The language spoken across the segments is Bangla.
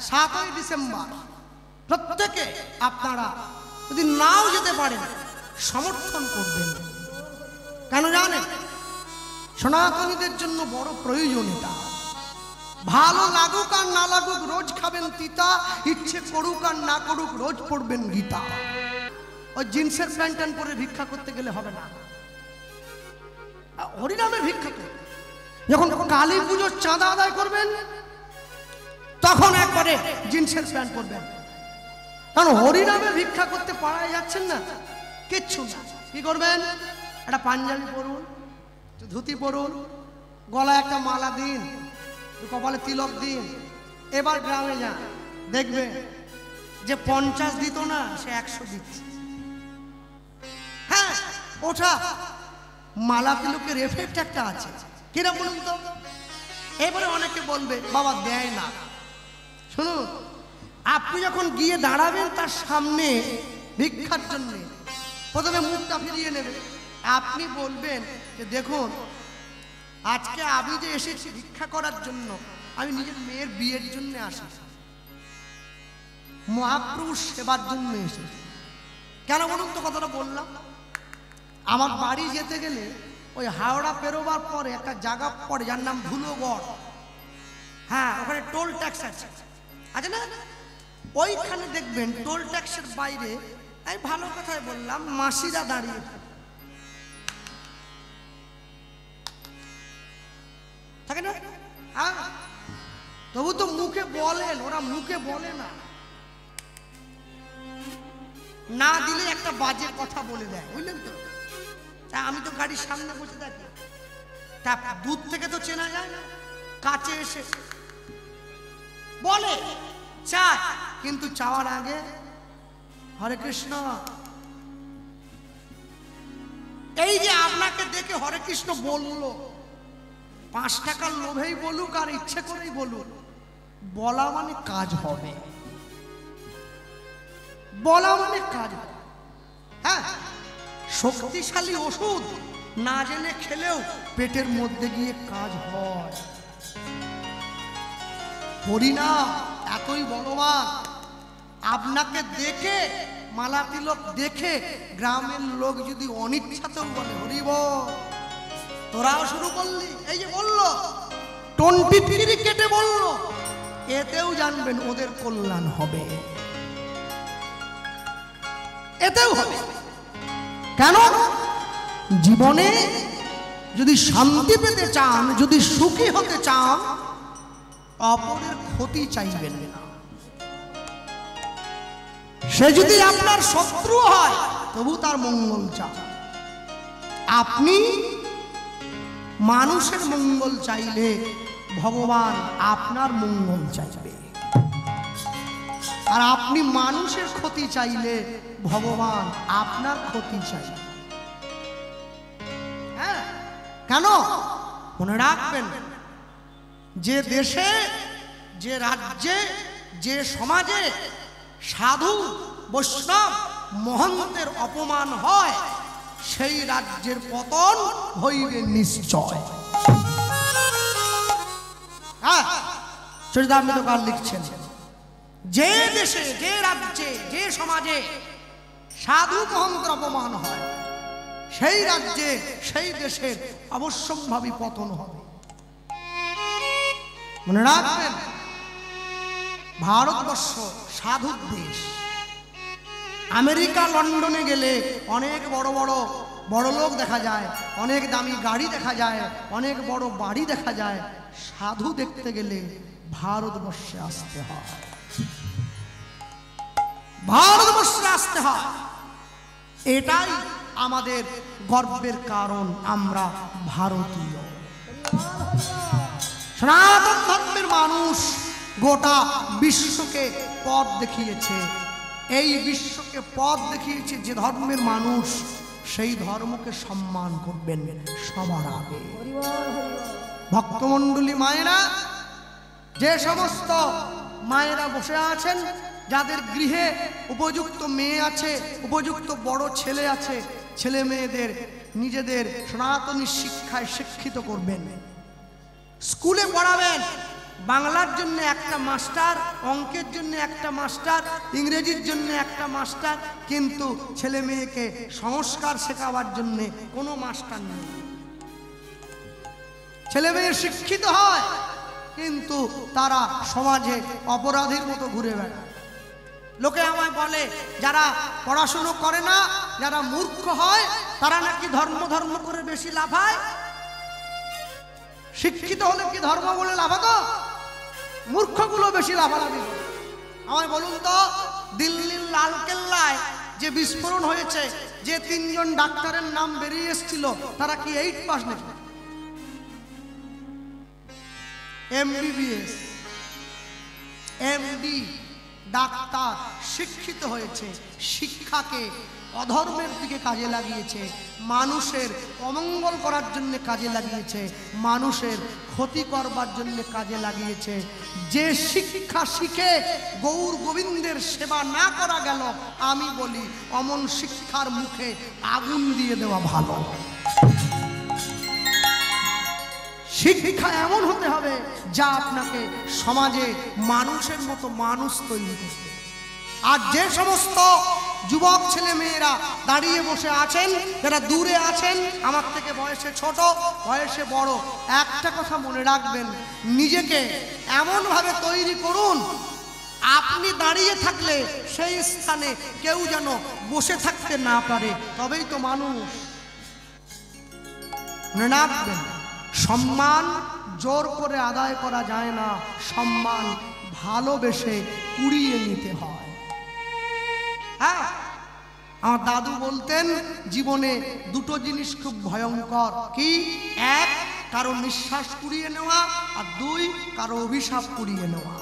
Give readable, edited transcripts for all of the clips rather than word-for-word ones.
7ই ডিসেম্বর প্রত্যেকে আপনারা যদি নাও যেতে পারেন সমর্থন করবেন। কেন জানেন? সনাতনীদের জন্য বড় প্রয়োজন এটা। ভালো লাগুক আর না লাগুক রোজ খাবেন তিতা, ইচ্ছে করুক আর না করুক রোজ পড়বেন গীতা। ওই জিন্সের প্যান্ট পরে ভিক্ষা করতে গেলে হবে না। হরিনামের ভিক্ষা করতে যখন কালী পুজোর চাঁদা আদায় করবেন তখন একবারে জিন্সের প্যান্ট পরবেন। কারণ হরিনামের ভিক্ষা করতে পাড়ায় যাচ্ছেন না, কিচ্ছু না। কি করবেন? একটা পাঞ্জাবি পরুন, ধুতি পরুন, গলায় একটা মালা দিন, কপালে তিলক দিন। এবার গ্রামে যান, দেখবে যে 50 দিত না সে 100 দিচ্ছে। হ্যাঁ, ওটা মালা তিলকের এফেক্ট একটা আছে। কিরা বলুন তো? এবারে অনেকে বলবে বাবা দেয় না। শুনুন, আপনি যখন গিয়ে দাঁড়াবেন তার সামনে ভিক্ষার জন্য, প্রথমে মুখটা ফিরিয়ে নেবেন। আপনি বলবেন যে দেখুন, আজকে আমি যে এসেছি ভিক্ষা করার জন্য, আমি নিজের মেয়ের বিয়ের জন্য আসি, মহাপ্রভুর সেবার জন্য এসেছি। কেন বলুন তো কথাটা বললাম? আমার বাড়ি যেতে গেলে ওই হাওড়া পেরোবার পরে একটা জায়গা পড়ে যার নাম ধুলোগড়। হ্যাঁ, ওখানে টোল ট্যাক্স আছে না? ওইখানে দেখবেন টোল ট্যাক্সের বাইরে, আমি ভালো কথাই বললাম, মাসিরা দাঁড়িয়ে থাকে না? হ্যাঁ, তবু তো মুখে বলেন, ওরা মুখে বলে না। না দিলে একটা বাজে কথা বলে দেয়, বুঝলেন তো? আমি তো গাড়ির সামনে বসে থাকি, তা দূর থেকে তো চেনা যায় না, কাছে এসে বলে চায়, কিন্তু চাওয়ার আগে হরে কৃষ্ণ। এই যে আপনাকে দেখে হরে কৃষ্ণ বললো, 5 টাকার লোভেই বলুক আর ইচ্ছে করেই বলুক, বলা মানে কাজ হবে, বলা মানে কাজ হবে। হ্যাঁ, শক্তিশালী ওষুধ না জেনে খেলেও পেটের মধ্যে গিয়ে কাজ হয়। হরিনাম এতই বলবান, আপনাকে দেখে মালা তিলক দেখে গ্রামের লোক যদি অনিচ্ছাতেও বলে হরি বল, তোরাও শুরু করলি, এই যে বললো টন্টি তিরি কেটে বললো, এতেও জানবেন ওদের কল্যাণ হবে, এতেও হবে। কেন? জীবনে যদি শান্তি পেতে চান, যদি সুখী হতে চান, অপরের ক্ষতি চাইবেন না। সে যদি আপনার শত্রু হয় তবু তার মঙ্গল চান। আপনি মানুষের মঙ্গল চাইলে ভগবান আপনার মঙ্গল চাইবে, আর আপনি মানুষের ক্ষতি চাইলে ভগবান আপনার ক্ষতি চাইবে। হ্যাঁ, কেন? মনে রাখবেন, যে দেশে, যে রাজ্যে, যে সমাজে সাধু বৈষ্ণব মহন্তের অপমান হয়, সেই রাজ্যের পতন হইবে নিশ্চয়। হ্যাঁ, চরিতামৃতকার লিখছেন, যে দেশে, যে রাজ্যে, যে সমাজে সাধু মহন্তের অপমান হয়, সেই রাজ্যে, সেই দেশের অবশ্যম্ভাবী পতন হবে। মনে রাখবেন, ভারতবর্ষ সাধুর দেশ। আমেরিকা, লন্ডনে গেলে অনেক বড় বড় বড় লোক দেখা যায়, অনেক দামি গাড়ি দেখা যায়, অনেক বড় বাড়ি দেখা যায়। সাধু দেখতে গেলে ভারতবর্ষে আসতে হয়, ভারতবর্ষে আসতে হয়। এটাই আমাদের গর্বের কারণ, আমরা ভারতীয়। সনাতন ধর্মের মানুষ গোটা বিশ্বকে পথ দেখিয়েছে। এই বিশ্বকে পথ দেখিয়েছে যে ধর্মের মানুষ, সেই ধর্মকে সম্মান করবেন সবার আগে। ভক্তমণ্ডলী মায়েরা, যে সমস্ত মায়েরা বসে আছেন, যাদের গৃহে উপযুক্ত মেয়ে আছে, উপযুক্ত বড় ছেলে আছে, ছেলে মেয়েদের নিজেদের সনাতনী শিক্ষায় শিক্ষিত করবেন, স্কুলে পড়াবেন, বাংলার জন্য একটা মাস্টার, অঙ্কের জন্য একটা মাস্টার, ইংরেজির জন্য একটা মাস্টার, কিন্তু ছেলে মেয়েকে সংস্কার শেখাবার জন্য কোনো মাস্টার নেই। ছেলে মেয়ে শিক্ষিত হয় কিন্তু তারা সমাজে অপরাধীর মতো ঘুরে বেড়ায়। লোকে আমায় বলে যারা পড়াশুনো করে না, যারা মূর্খ হয়, তারা নাকি ধর্ম ধর্ম করে বেশি লাফায়। শিক্ষিত হলে কি ধর্ম বলে লাফাতো? মূর্খগুলো বেশি লাফালাফি করে। আমায় বলুন তো, দিল্লির লালকেল্লায় যে বিস্ফোরণ হয়েছে, যে 3 জন ডাক্তারের নাম বেরিয়ে এসেছিল, তারা কি 8 পাস নাকি? MBBS, MD, ডাক্তার, শিক্ষিত হয়েছে। শিক্ষাকে অধর্মের দিকে কাজে লাগিয়েছে, মানুষের অমঙ্গল করার জন্য কাজে লাগিয়েছে, মানুষের ক্ষতি করবার জন্য কাজে লাগিয়েছে। যে শিক্ষা শিখে গৌর গোবিন্দের সেবা না করা গেল, আমি বলি অমন শিক্ষার মুখে আগুন দিয়ে দেওয়া ভালো। শিক্ষা এমন হতে হবে যা আপনাকে সমাজে মানুষের মতো মানুষ তৈরি করবে। আর যে সমস্ত যুবক ছেলে মেয়েরা দাঁড়িয়ে বসে আছেন, যারা দূরে আছেন, আমার থেকে বয়সে ছোট, বয়সে বড়, একটা কথা মনে রাখবেন, নিজেকে এমনভাবে তৈরি করুন আপনি দাঁড়িয়ে থাকলে সেই স্থানে কেউ যেন বসে থাকতে না পারে, তবেই তো মানুষ। মনে রাখবেন, সম্মান জোর করে আদায় করা যায় না, সম্মান ভালোবেসে কুড়িয়ে নিতে হয়। হ্যাঁ, আমার দাদু বলতেন জীবনে 2টো জিনিস খুব ভয়ঙ্কর। কি? 1, কারো নিঃশ্বাস কুড়িয়ে নেওয়া, আর 2, কারো অভিশাপ কুড়িয়ে নেওয়া।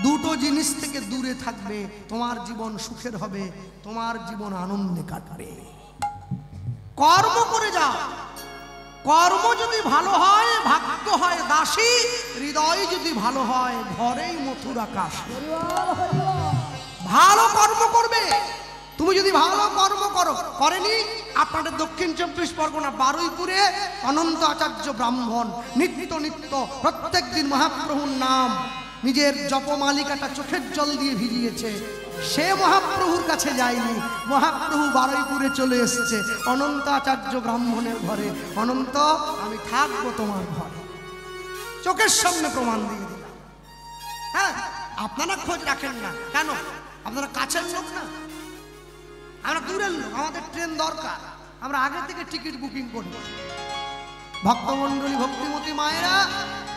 2টো জিনিস থেকে দূরে থাকবে, তোমার জীবন সুখের হবে, তোমার জীবন আনন্দে কাটবে। কর্ম করে যাও, কর্ম যদি ভালো হয় ভাগ্য হয় দাসী, হৃদয় যদি ভালো হয় ঘরেই মথুর আকাশ। ভালো কর্ম করবে। তুমি যদি ভালো কর্ম করো, করেনি আপনাদের দক্ষিণ 24 পরগনা বারুইপুরে অনন্ত আচার্য ব্রাহ্মণ নিত্য নিত্য প্রত্যেক দিন মহাপ্রভুর নাম নিজের জপমালিকাটা চোখের জল দিয়ে ভিজিয়েছে। সে মহাপ্রভুর কাছে যায়নি, মহাপ্রভু বারুইপুরে চলে এসেছে অনন্ত আচার্য ব্রাহ্মণের ঘরে। অনন্ত, আমি থাকবো তোমার ঘরে, চোখের সামনে প্রমাণ দিয়ে দিলাম। হ্যাঁ, আপনারা খোঁজ রাখেন না কেন? আপনারা কাছের লোক না, আমরা দূরের লোক। আমাদের ট্রেন দরকার, আমরা আগে থেকে টিকিট বুকিং করি। ভক্তমণ্ডলী, ভক্তিমতী মায়েরা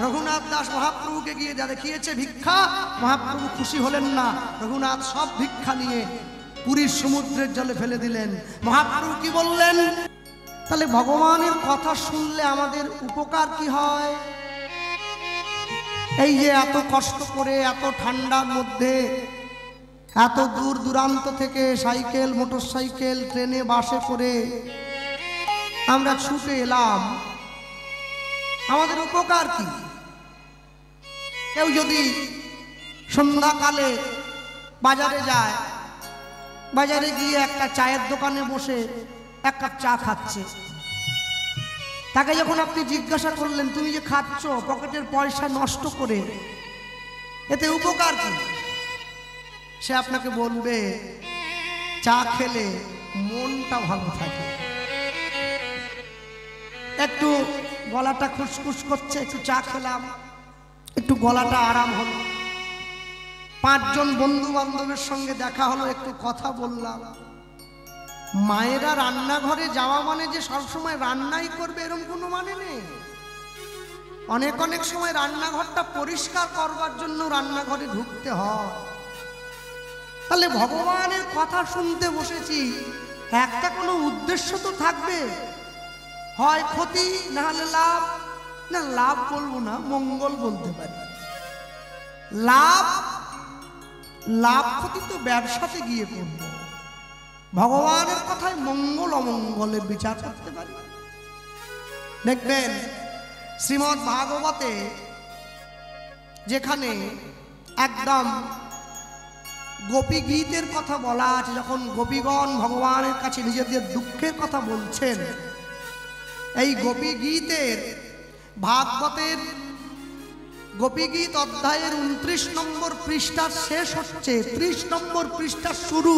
রঘুনাথ দাস মহাপ্রভুকে গিয়ে যা দেখিয়েছে ভিক্ষা, মহাপ্রভু খুশি হলেন না। রঘুনাথ সব ভিক্ষা নিয়ে পুরীর সমুদ্রের জলে ফেলে দিলেন। মহাপ্রভু কি বললেন? তাহলে ভগবানের কথা শুনলে আমাদের উপকার কি হয়? এই যে এত কষ্ট করে, এত ঠান্ডার মধ্যে, এত দূর দূরান্ত থেকে সাইকেল, মোটর সাইকেল, ট্রেনে, বাসে করে আমরা ছুটে এলাম, আমাদের উপকার কি? কেউ যদি সন্ধ্যাকালে বাজারে যায়, বাজারে গিয়ে একটা চায়ের দোকানে বসে 1 কাপ চা খাচ্ছে, তাকে যখন আপনি জিজ্ঞাসা করলেন তুমি যে খাচ্ছ পকেটের পয়সা নষ্ট করে, এতে উপকার কি? সে আপনাকে বলবে চা খেলে মনটা ভালো থাকে, একটু গলাটা খুসখুস করছে, একটু চা খেলাম, একটু গলাটা আরাম হলো, 5 জন বন্ধু বান্ধবের সঙ্গে দেখা হলো, একটু কথা বললাম। মায়েরা রান্নাঘরে যাওয়া মানে যে সবসময় রান্নাই করবে এরকম কোনো মানে নেই। অনেক অনেক সময় রান্নাঘরটা পরিষ্কার করবার জন্য রান্নাঘরে ঢুকতে হয়। তাহলে ভগবানের কথা শুনতে বসেছি, একটা কোনো উদ্দেশ্য তো থাকবে, হয় ক্ষতি না হলে লাভ। না, লাভ বলবো না, মঙ্গল বলতে পারি। লাভ লাভ ক্ষতি তো ব্যবসাতে গিয়ে করবো, ভগবানের কথায় মঙ্গল অমঙ্গলের বিচার করতে পারি। দেখবেন শ্রীমদ্ ভাগবতে যেখানে একদম গোপী গীতের কথা বলা আছে, যখন গোপীগণ ভগবানের কাছে নিজেদের দুঃখের কথা বলছেন, এই গোপী গীতের ভাগবতের গোপীগীত অধ্যায়ের 29 নম্বর পৃষ্ঠার শেষ হচ্ছে, 30 নম্বর পৃষ্ঠার শুরু।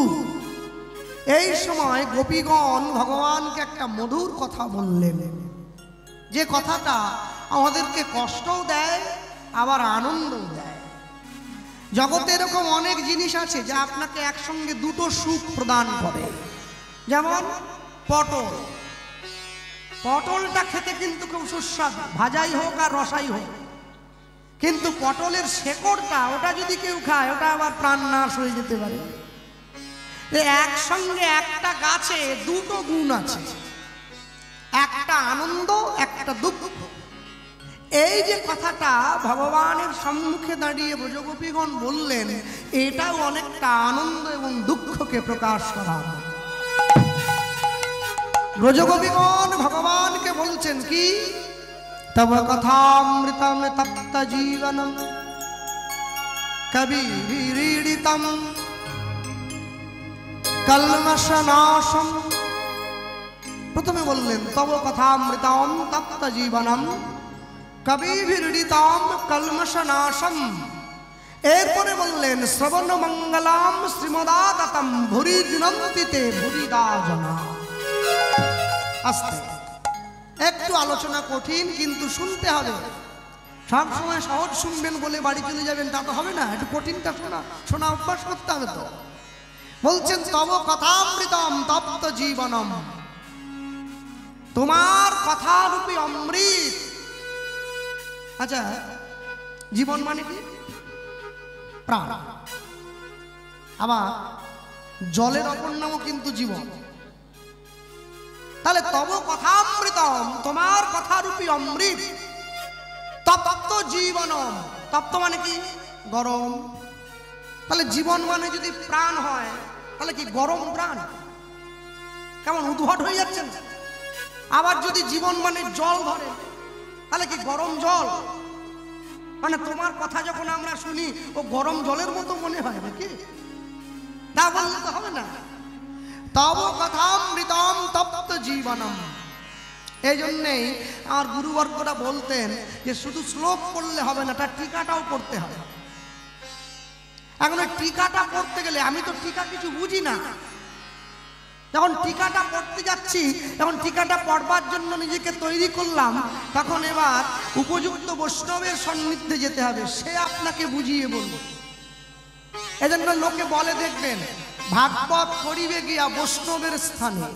এই সময় গোপীগণ ভগবানকে একটা মধুর কথা বললেন, যে কথাটা আমাদেরকে কষ্টও দেয় আবার আনন্দও দেয়। জগতে এরকম অনেক জিনিস আছে যা আপনাকে একসঙ্গে দুটো সুখ প্রদান করে। যেমন পটল, পটলটা খেতে কিন্তু খুব সুস্বাদু, ভাজাই হোক আর রসাই হোক, কিন্তু পটলের শেকড়টা ওটা যদি কেউ খায় ওটা আবার প্রাণ নাশ হয়ে যেতে পারে। একসঙ্গে একটা গাছে দুটো গুণ আছে, একটা আনন্দ একটা দুঃখ। এই যে কথাটা ভগবানের সম্মুখে দাঁড়িয়ে ব্রজগোপীগণ বললেন, এটাও অনেকটা আনন্দ এবং দুঃখকে প্রকাশ করা। ব্রজগোপীগণ ভগবানকে বলছেন কি, তব কথামৃতম তপ্ত জীবনম কবিভিরীড়িতম কল্মষনাশম। প্রথমে বললেন তব কথামৃতম তপ্ত জীবনম কবিভিরীড়িতম কল্মষনাশম। এরপরে বললেন শ্রবণ মঙ্গলম শ্রীমদাততম ভুরি দিনন্তিতে ভুরিদা জনা। আস্তে একটু আলোচনা কঠিন, কিন্তু শুনতে হবে। সব সময় সহজ শুনবেন বলে বাড়ি চলে যাবেন তা তো হবে না, একটু কঠিনটা শোনা অভ্যাস করতে হবে। তো বলছেন তব কথামৃতম তপ্ত জীবনম, তোমার কথারূপী অমৃত। আচ্ছা, জীবন মানে কি? প্রাণ। আবার জলের অপর নামও কিন্তু জীবন। তাহলে তব কথামৃতম, তোমার কথারূপী অমৃত, তপ্ত জীবনম। তপ্ত মানে কি? গরম। তাহলে জীবন মানে যদি প্রাণ হয়, তাহলে কি গরম প্রাণ? কেমন উদ্ভট হয়ে যাচ্ছে না? আবার যদি জীবন মানে জল ধরে, তাহলে কি গরম জল? মানে তোমার কথা যখন আমরা শুনি ও গরম জলের মতো মনে হয় নাকি? তা বললে তো হবে না। তব কথামৃতম তপ্ত জীবনম। এই জন্যেই আর গুরুবর্গরা বলতেন যে শুধু শ্লোক পড়লে হবে না, তার টিকাটাও পড়তে হবে। এখন ওই টিকাটা পড়তে গেলে, আমি তো টিকা কিছু বুঝি না, যখন টিকাটা পড়তে যাচ্ছি, যখন টিকাটা পড়বার জন্য নিজেকে তৈরি করলাম, তখন এবার উপযুক্ত বৈষ্ণবের সান্নিধ্যে যেতে হবে, সে আপনাকে বুঝিয়ে বলবে। এজন্য লোকে বলে, দেখবেন ভাগবত করিবে গিয়া বৈষ্ণবের স্থানে।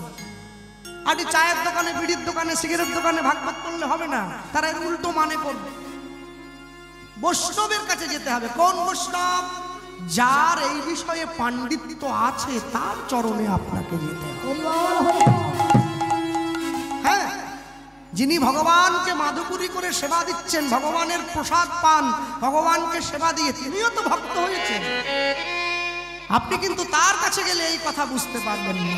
আর চায়ের দোকানে, বিড়ির দোকানে, সিগারেট দোকানে ভাগবত করলে হবে না, তারা এর উল্টো মানে করবে। বৈষ্ণবের কাছে যেতে হবে। কোন বৈষ্ণব? যার এই বিষয়ে পাণ্ডিত্য আছে, তার চরণে আপনাকে যেতে হবে। হ্যাঁ, যিনি ভগবানকে মাধুপুরি করে সেবা দিচ্ছেন, ভগবানের প্রসাদ পান, ভগবানকে সেবা দিয়ে তিনিও তো ভক্ত হয়েছেন। আপনি কিন্তু তার কাছে গেলে এই কথা বুঝতে পারবেন না।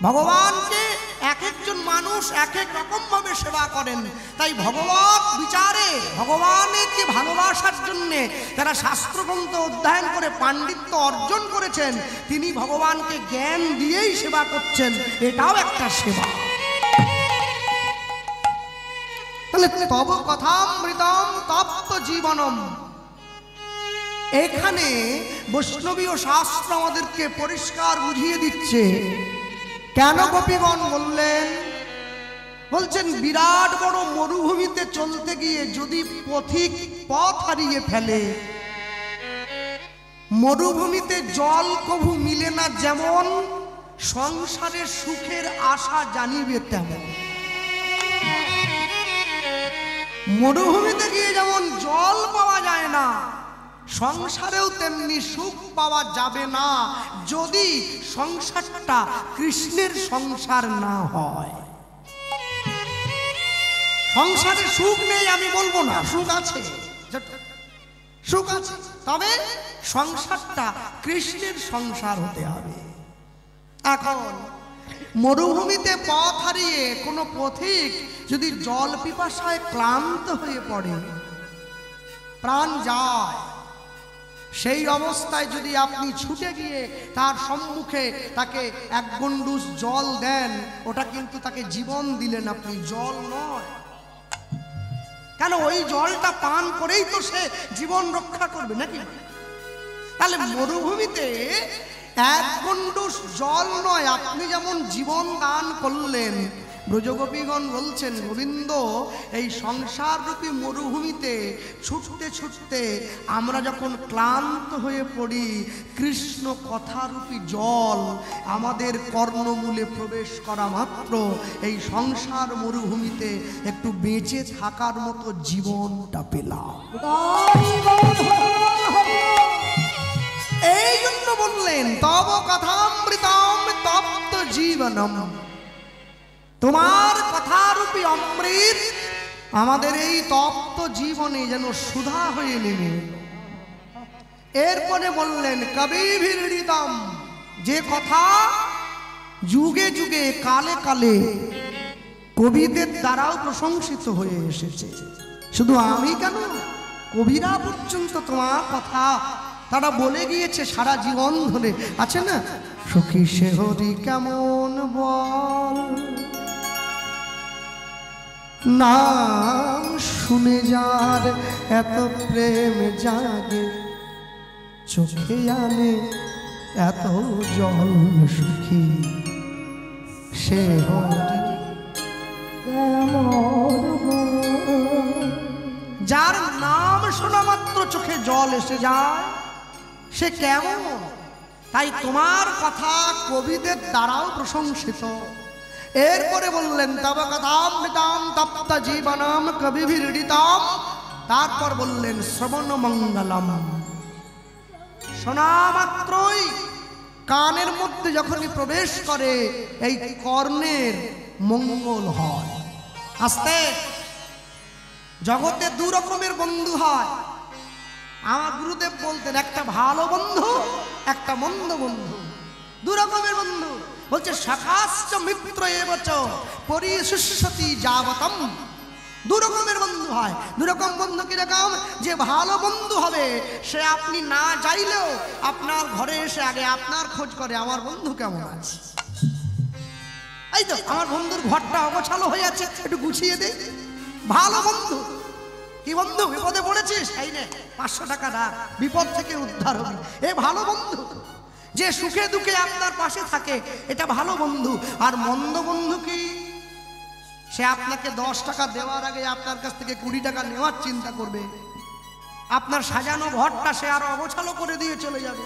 ভগবানকে এক একজন মানুষ এক এক রকম ভাবে সেবা করেন। তাই ভগবত বিচারে, ভগবানকে ভালোবাসার জন্যে যারা শাস্ত্রগ্রন্থ অধ্যয়ন করে পাণ্ডিত্য অর্জন করেছেন, তিনি ভগবানকে জ্ঞান দিয়েই সেবা করছেন, এটাও একটা সেবা। তাহলে তব কথামৃতম তপ্ত জীবনম, এখানে বৈষ্ণবীয় শাস্ত্র আমাদেরকে পরিষ্কার বুঝিয়ে দিচ্ছে। কেন গোপীগণ বললেন? বলছেন বিরাট বড় মরুভূমিতে চলতে গিয়ে যদি পথিক পথ হারিয়ে ফেলে, মরুভূমিতে জল কভু মিলে না যেমন, সংসারে সুখের আশা জানিবে তেমন। মরুভূমিতে গিয়ে যেমন জল পাওয়া যায় না, সংসারেও তেমনি সুখ পাওয়া যাবে না যদি সংসারটা কৃষ্ণের সংসার না হয়। সংসারে সুখ নেই আমি বলবো না, সুখ আছে, সুখ আছে, তবে সংসারটা কৃষ্ণের সংসার হতে হবে। এখন মরুভূমিতে পথ হারিয়ে কোনো পথিক যদি জল পিপাসায় ক্লান্ত হয়ে পড়ে, প্রাণ যায়, সেই অবস্থায় যদি আপনি ছুটে গিয়ে তার সম্মুখে তাকে এক গন্ডুস জল দেন, ওটা কিন্তু তাকে জীবন দিলেন আপনি, জল নয়। কেন ওই জলটা পান করেই তো সে জীবন রক্ষা করবে নাকি? তাহলে মরুভূমিতে এক গণ্ডূষ জল নয়, আপনি যেমন জীবন দান করলেন, ব্রজগোপীগণ বলছেন গোবিন্দ এই সংসার রূপী মরুভূমিতে ছুটতে ছুটতে আমরা যখন ক্লান্ত হয়ে পড়ি, কৃষ্ণ কথারূপী জল আমাদের কর্ণমূলে প্রবেশ করা মাত্র এই সংসার মরুভূমিতে একটু বেঁচে থাকার মতো জীবনটা পেলাম। এই জন্য বললেন তব কথামৃতম তপ্ত জীবনম, তোমার কথারূপী অমৃত আমাদের এই তপ্ত জীবনে যেন সুধা হয়ে নেমে। এরপরে বললেন কবিভিরৃতম, যে কথা যুগে যুগে কালে কালে কবিদের দ্বারাও প্রশংসিত হয়ে এসেছে। শুধু আমি কেন, কবিরা পর্যন্ত তোমার কথা তারা বলে গিয়েছে সারা জীবন ধরে। আছে না, সখী সে হরি কেমন বল, নাম শুনে যার এত প্রেম জাগে, চোখে আনে এত জল সুখী সে হরি কেমন বল। যার নাম শোনা মাত্র চোখে জল এসে যায় সে কেমন। তাই তোমার কথা কবিদের দ্বারাও প্রশংসিত। এরপরে বললেন তব কথামৃতম তপ্ত জীবনম কবিভিরৃতম, তারপর বললেন শ্রবণ মঙ্গলম, শোনা মাত্রই কানের মধ্যে যখনই প্রবেশ করে এই কর্ণের মঙ্গল হয়। আস্তে জগতে দু রকমের বন্ধু হয়। আমার গুরুদেব বলতেন একটা ভালো বন্ধু, একটা মন্দ বন্ধু। দু রকমের বন্ধু বলছে শাখাশ্চ মিত্র এবচ পরিশুষ্যতি যাবতম। দু রকমের বন্ধু হয়। দু রকম বন্ধু কিরকম, যে ভালো বন্ধু হবে সে আপনি না চাইলেও আপনার ঘরে এসে আগে আপনার খোঁজ করে আমার বন্ধু কেমন আছে। এই তো আমার বন্ধুর ঘরটা অগোছালো হয়ে আছে, একটু গুছিয়ে দে। ভালো বন্ধু। কি বন্ধু, বিপদে পড়েছিস, এই নে 500 টাকা দাও, বিপদ থেকে উদ্ধার হবি। এ ভালো বন্ধু। যে সুখে দুঃখে আপনার পাশে থাকে, এটা ভালো বন্ধু। আর মন্দ বন্ধু কি, সে আপনাকে 10 টাকা দেওয়ার আগে আপনার কাছ থেকে 20 টাকা নেওয়ার চিন্তা করবে। আপনার সাজানো ঘরটা সে আরো অগোছালো করে দিয়ে চলে যাবে।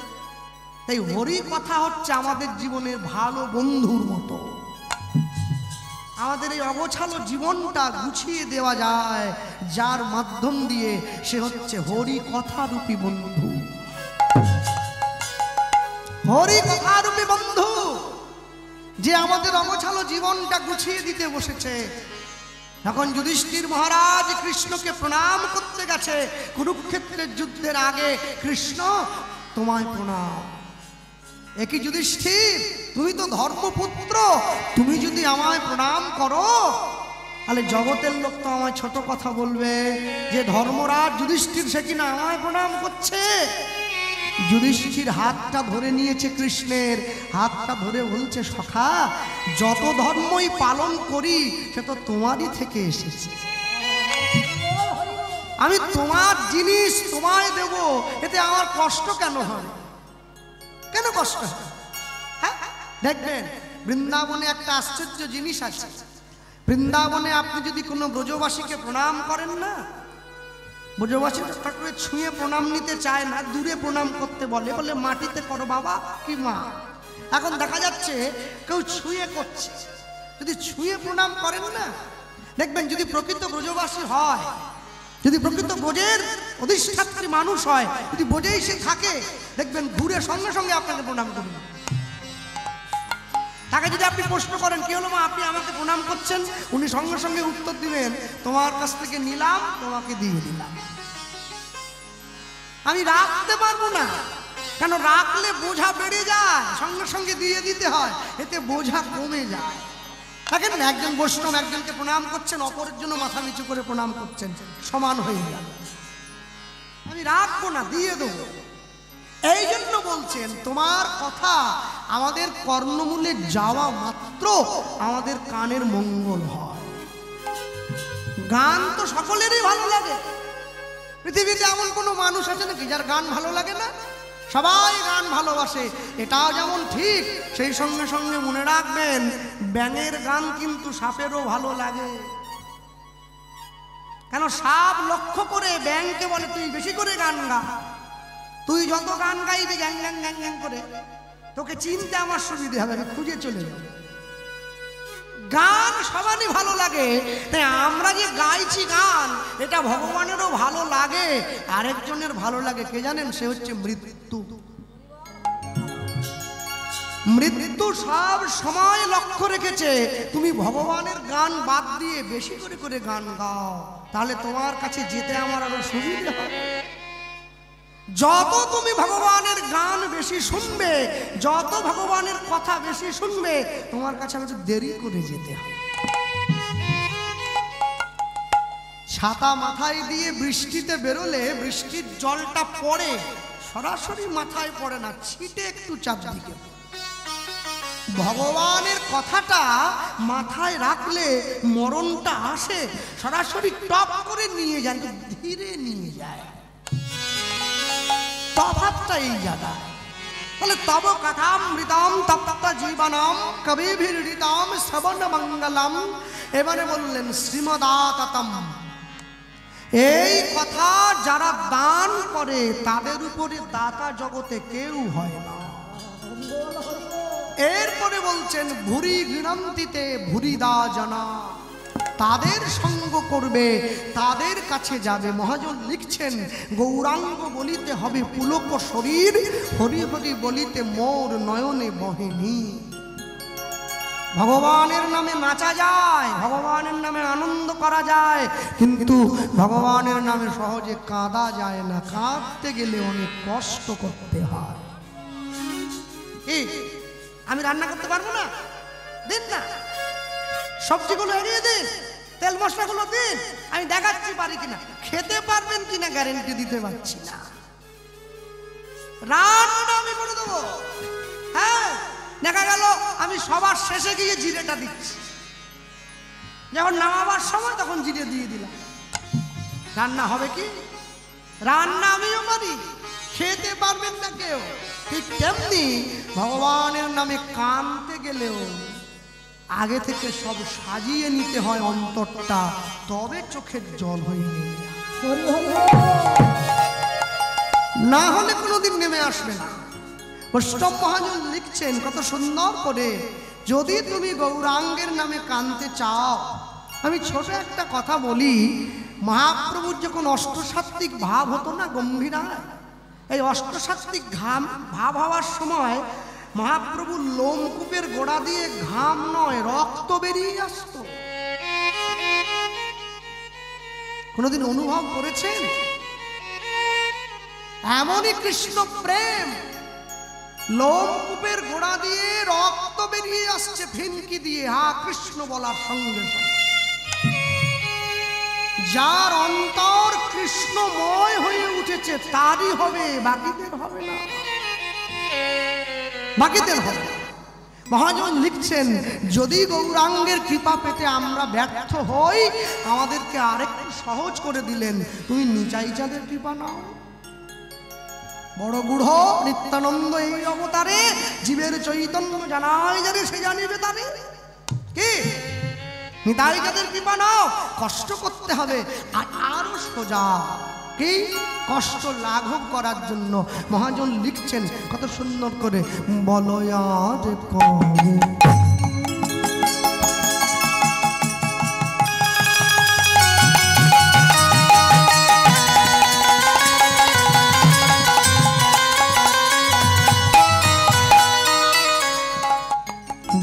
তাই হরি কথা হচ্ছে আমাদের জীবনের ভালো বন্ধুর মতো। আমাদের এই অগোছালো জীবনটা গুছিয়ে দেওয়া যায় যার মাধ্যম দিয়ে, সে হচ্ছে হরি কথারূপী বন্ধু। হরি কথারূপী বন্ধু যে আমাদের অগোছালো জীবনটা গুছিয়ে দিতে বসেছে। এখন যুধিষ্ঠির মহারাজ কৃষ্ণকে প্রণাম করতে গেছে কুরুক্ষেত্রের যুদ্ধের আগে। কৃষ্ণ তোমায় প্রণাম। একই যুধিষ্ঠির, তুমি তো ধর্মপুত্র, তুমি যদি আমায় প্রণাম করো তাহলে জগতের লোক তো আমায় ছোট কথা বলবে যে ধর্মরাজ যুধিষ্ঠির সে কিনা আমায় প্রণাম করছে। যুধিষ্ঠির হাতটা ধরে নিয়েছে, কৃষ্ণের হাতটা ধরে বলছে সখা, যত ধর্মই পালন করি সে তো তোমারই থেকে এসেছে। আমি তোমার জিনিস তোমায় দেব, এতে আমার কষ্ট কেন হয়? কেন কষ্ট হয়? হ্যাঁ, দেখবেন বৃন্দাবনে একটা আশ্চর্য জিনিস আছে। বৃন্দাবনে আপনি যদি কোনো ব্রজবাসীকে প্রণাম করেন না, ব্রজবাসী ঠাকুরের ছুঁয়ে প্রণাম নিতে চায় না, দূরে প্রণাম করতে বলে, বলে মাটিতে করো বাবা কি মা। এখন দেখা যাচ্ছে কেউ ছুঁয়ে করছে। যদি ছুঁয়ে প্রণাম করেন না, দেখবেন যদি প্রকৃত ব্রজবাসী হয়, যদি প্রকৃত ব্রজের অধিষ্ঠাত্রী মানুষ হয়, যদি ব্রজেই সে থাকে, দেখবেন ঘুরে সঙ্গে সঙ্গে আপনাকে প্রণাম করবে। তাকে যদি আপনি প্রশ্ন করেন কি হলো মা আপনি আমাকে প্রণাম করছেন, উনি সঙ্গে সঙ্গে উত্তর দিবেন তোমার কাছ থেকে নিলাম, তোমাকে দিয়ে দিলাম। আমি রাখতে পারবো না, কেন রাখলে বোঝা বেড়ে যায়, সঙ্গে সঙ্গে দিয়ে দিতে হয়, এতে বোঝা কমে যায়। দেখেন একজন বৈষ্ণব একজনকে প্রণাম করছেন, অপরের জন্য মাথা নিচু করে প্রণাম করছেন, সমান হয়ে গেল। আমি রাখবো না, দিয়ে দেবো। এই জন্য বলছেন তোমার কথা আমাদের কর্ণমূলে যাওয়া মাত্র আমাদের কানের মঙ্গল হয়। গান তো সকলেরই ভালো লাগে। পৃথিবীতে এমন কোনো মানুষ আছে নাকি যার গান ভালো লাগে না? সবাই গান ভালোবাসে, এটাও যেমন ঠিক, সেই সঙ্গে সঙ্গে মনে রাখবেন ব্যাঙের গান কিন্তু সাপেরও ভালো লাগে। কেন? সাপ লক্ষ্য করে ব্যাঙকে বলে তুই বেশি করে গান গা, তুই যত গান গাইবি গ্যাং গ্যাং গ্যাং গ্যাং করে, তোকে চিনতে আমার সুবিধে হবে, আমি খুঁজে চলে যাব। গান সবারই ভালো লাগে, তাই আমরা যে গাইছি গান এটা ভগবানেরও ভালো লাগে, আরেকজনের ভালো লাগে, কে জানেন? সে হচ্ছে মৃত্যু। মৃত্যু সব সময় লক্ষ্য রেখেছে তুমি ভগবানের গান বাদ দিয়ে বেশি করে করে গান গাও, তাহলে তোমার কাছে যেতে আমার আরো সুবিধা হবে। যত তুমি ভগবানের গান বেশি শুনবে, যত ভগবানের কথা বেশি শুনবে, তোমার কাছে আমাকে দেরি করে যেতে হবে। ছাতা মাথায় দিয়ে বৃষ্টিতে বেরোলে বৃষ্টির জলটা পড়ে, সরাসরি মাথায় পড়ে না, ছিটে একটু চারদিকে। ভগবানের কথাটা মাথায় রাখলে মরণটা আসে, সরাসরি টপ করে নিয়ে যায়, ধীরে নিয়ে যায়। তফাৎটা এই জায়গা। তাহলে তব কথামৃতম তপ্ত জীবনম কবিভিরৃতাম শ্রবণ মঙ্গলম। এবারে বললেন শ্রীমদাততম, এই কথা যারা দান করে তাদের উপরে দাতা জগতে কেউ হয় না। এরপরে বলছেন ভুরি গৃণন্তিতে ভুরিদা জানা, তাদের সঙ্গ করবে, তাদের কাছে যাবে। মহাজন লিখছেন গৌরাঙ্গ বলিতে হবে পুলক শরীর, হরি হরি বলিতে মোর নয়নে বহেনি। ভগবানের নামে নাচা যায়, ভগবানের নামে আনন্দ করা যায়, কিন্তু ভগবানের নামে সহজে কাঁদা যায় না। কাঁদতে গেলে অনেক কষ্ট করতে হয়। আমি রান্না করতে পারবো না, দিন না, সবজিগুলো এগিয়ে দিন, তেল মশলাগুলো দিন, আমি দেখাচ্ছি পারি কিনা। খেতে পারবেন কিনা গ্যারেন্টি দিতে পারছি না। রান্না আমি করে দেবো, হ্যাঁ, দেখা গেল আমি সবার শেষে গিয়ে জিরেটা দিচ্ছি, যখন নামাবার সময় তখন জিরে দিয়ে দিলাম। রান্না হবে কি? রান্না আমিও পারি, খেতে পারবেন না কেউ। ঠিক তেমনি ভগবানের নামে কাঁদতে গেলেও আগে থেকে সব সাজিয়ে নিতে হয় অন্তরটা, তবে চোখের জল হয়ে নেমে, না হলে কোনোদিন নেমে আসবে না। বৈষ্ণব মহাজন লিখছেন কত সুন্দর করে, যদি তুমি গৌরাঙ্গের নামে কাঁদতে চাও। আমি ছোট একটা কথা বলি, মহাপ্রভুর যখন অষ্টসাত্ত্বিক ভাব হতো না গম্ভীরায়, এই অষ্টসাত্ত্বিক ভাব হওয়ার সময় মহাপ্রভুর লোমকূপের গোড়া দিয়ে ঘাম নয় রক্ত বেরিয়ে আসত। কোনদিন অনুভব করেছেন? এমনই কৃষ্ণ প্রেম, লোমকূপের গোড়া দিয়ে রক্ত বেরিয়ে আসছে ফিনকি দিয়ে, হা কৃষ্ণ বলার সঙ্গে সঙ্গে। যার অন্তর কৃষ্ণময় হয়ে উঠেছে তারই হবে, বাকিদের হবে না, বাকিদের হবে। মহাজন লিখছেন যদি গৌরাঙ্গের কৃপা পেতে আমরা ব্যর্থ হই, আমাদেরকে আরেকটু সহজ করে দিলেন, তুমি নিচাই চাঁদের কৃপা নাও। বড় গুঢ় নিত্যানন্দ এই অবতারে জীবের চৈতন্য জানাই জানে, সে জানিবে তারে। কি নিতাই চাঁদের কৃপা নাও, কষ্ট করতে হবে, আর আরো সোজা কি কষ্ট লাঘব করার জন্য মহাজন লিখছেন কত সুন্দর করে, বলয়াদ কবে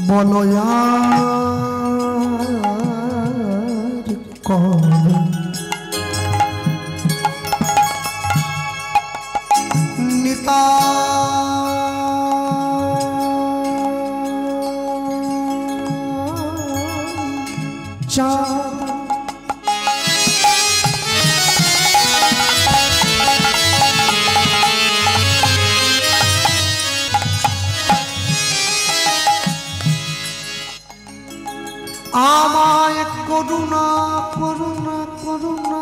বলয়াদ কবে নিতা চাঁদ আমায় করুণা করুণা করুণা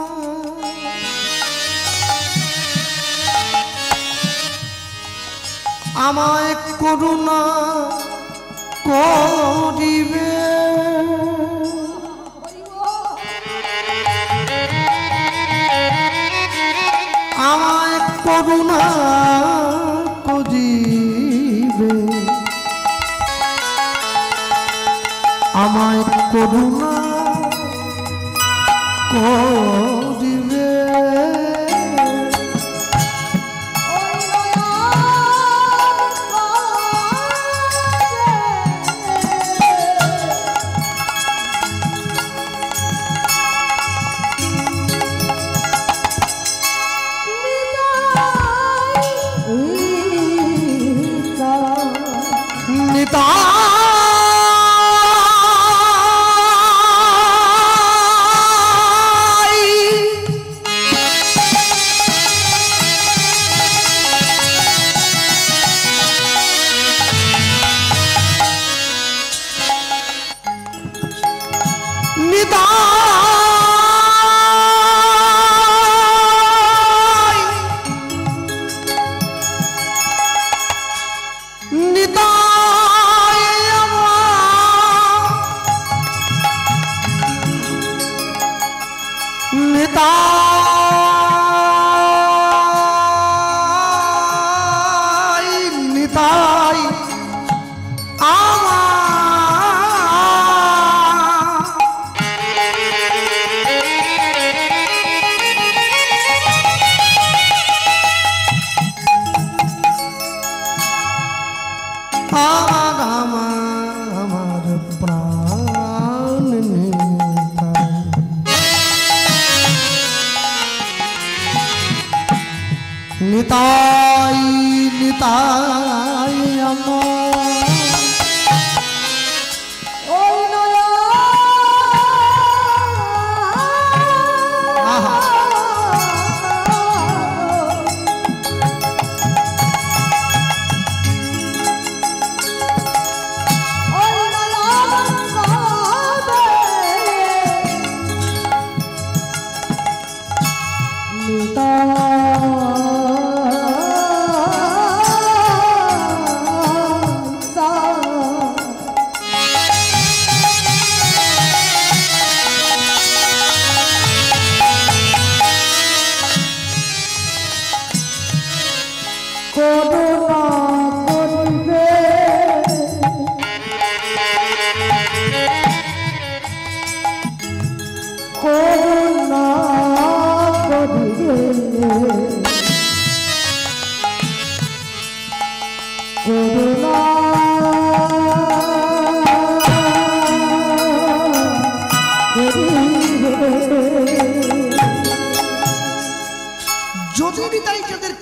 আমায় করুণা করিবে আমায় করুণা করিবে আমায় করুণা করিবে নিতাই নিতাই আমার ওই নয়া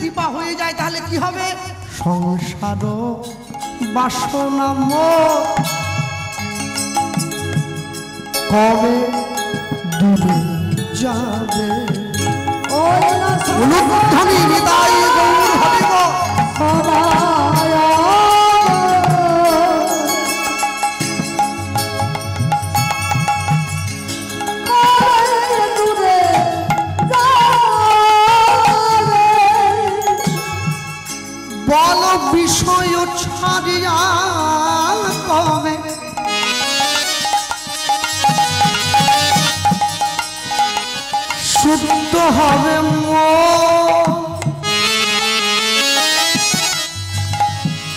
কৃপা হয়ে যায় তাহলে কি হবে সংসার বাসনা কবে ডুবে যাবে অনুধ্বনি হৃদয় গৌর হরিব বল বিষয় ছাড়িয়া কবে শুদ্ধ হবে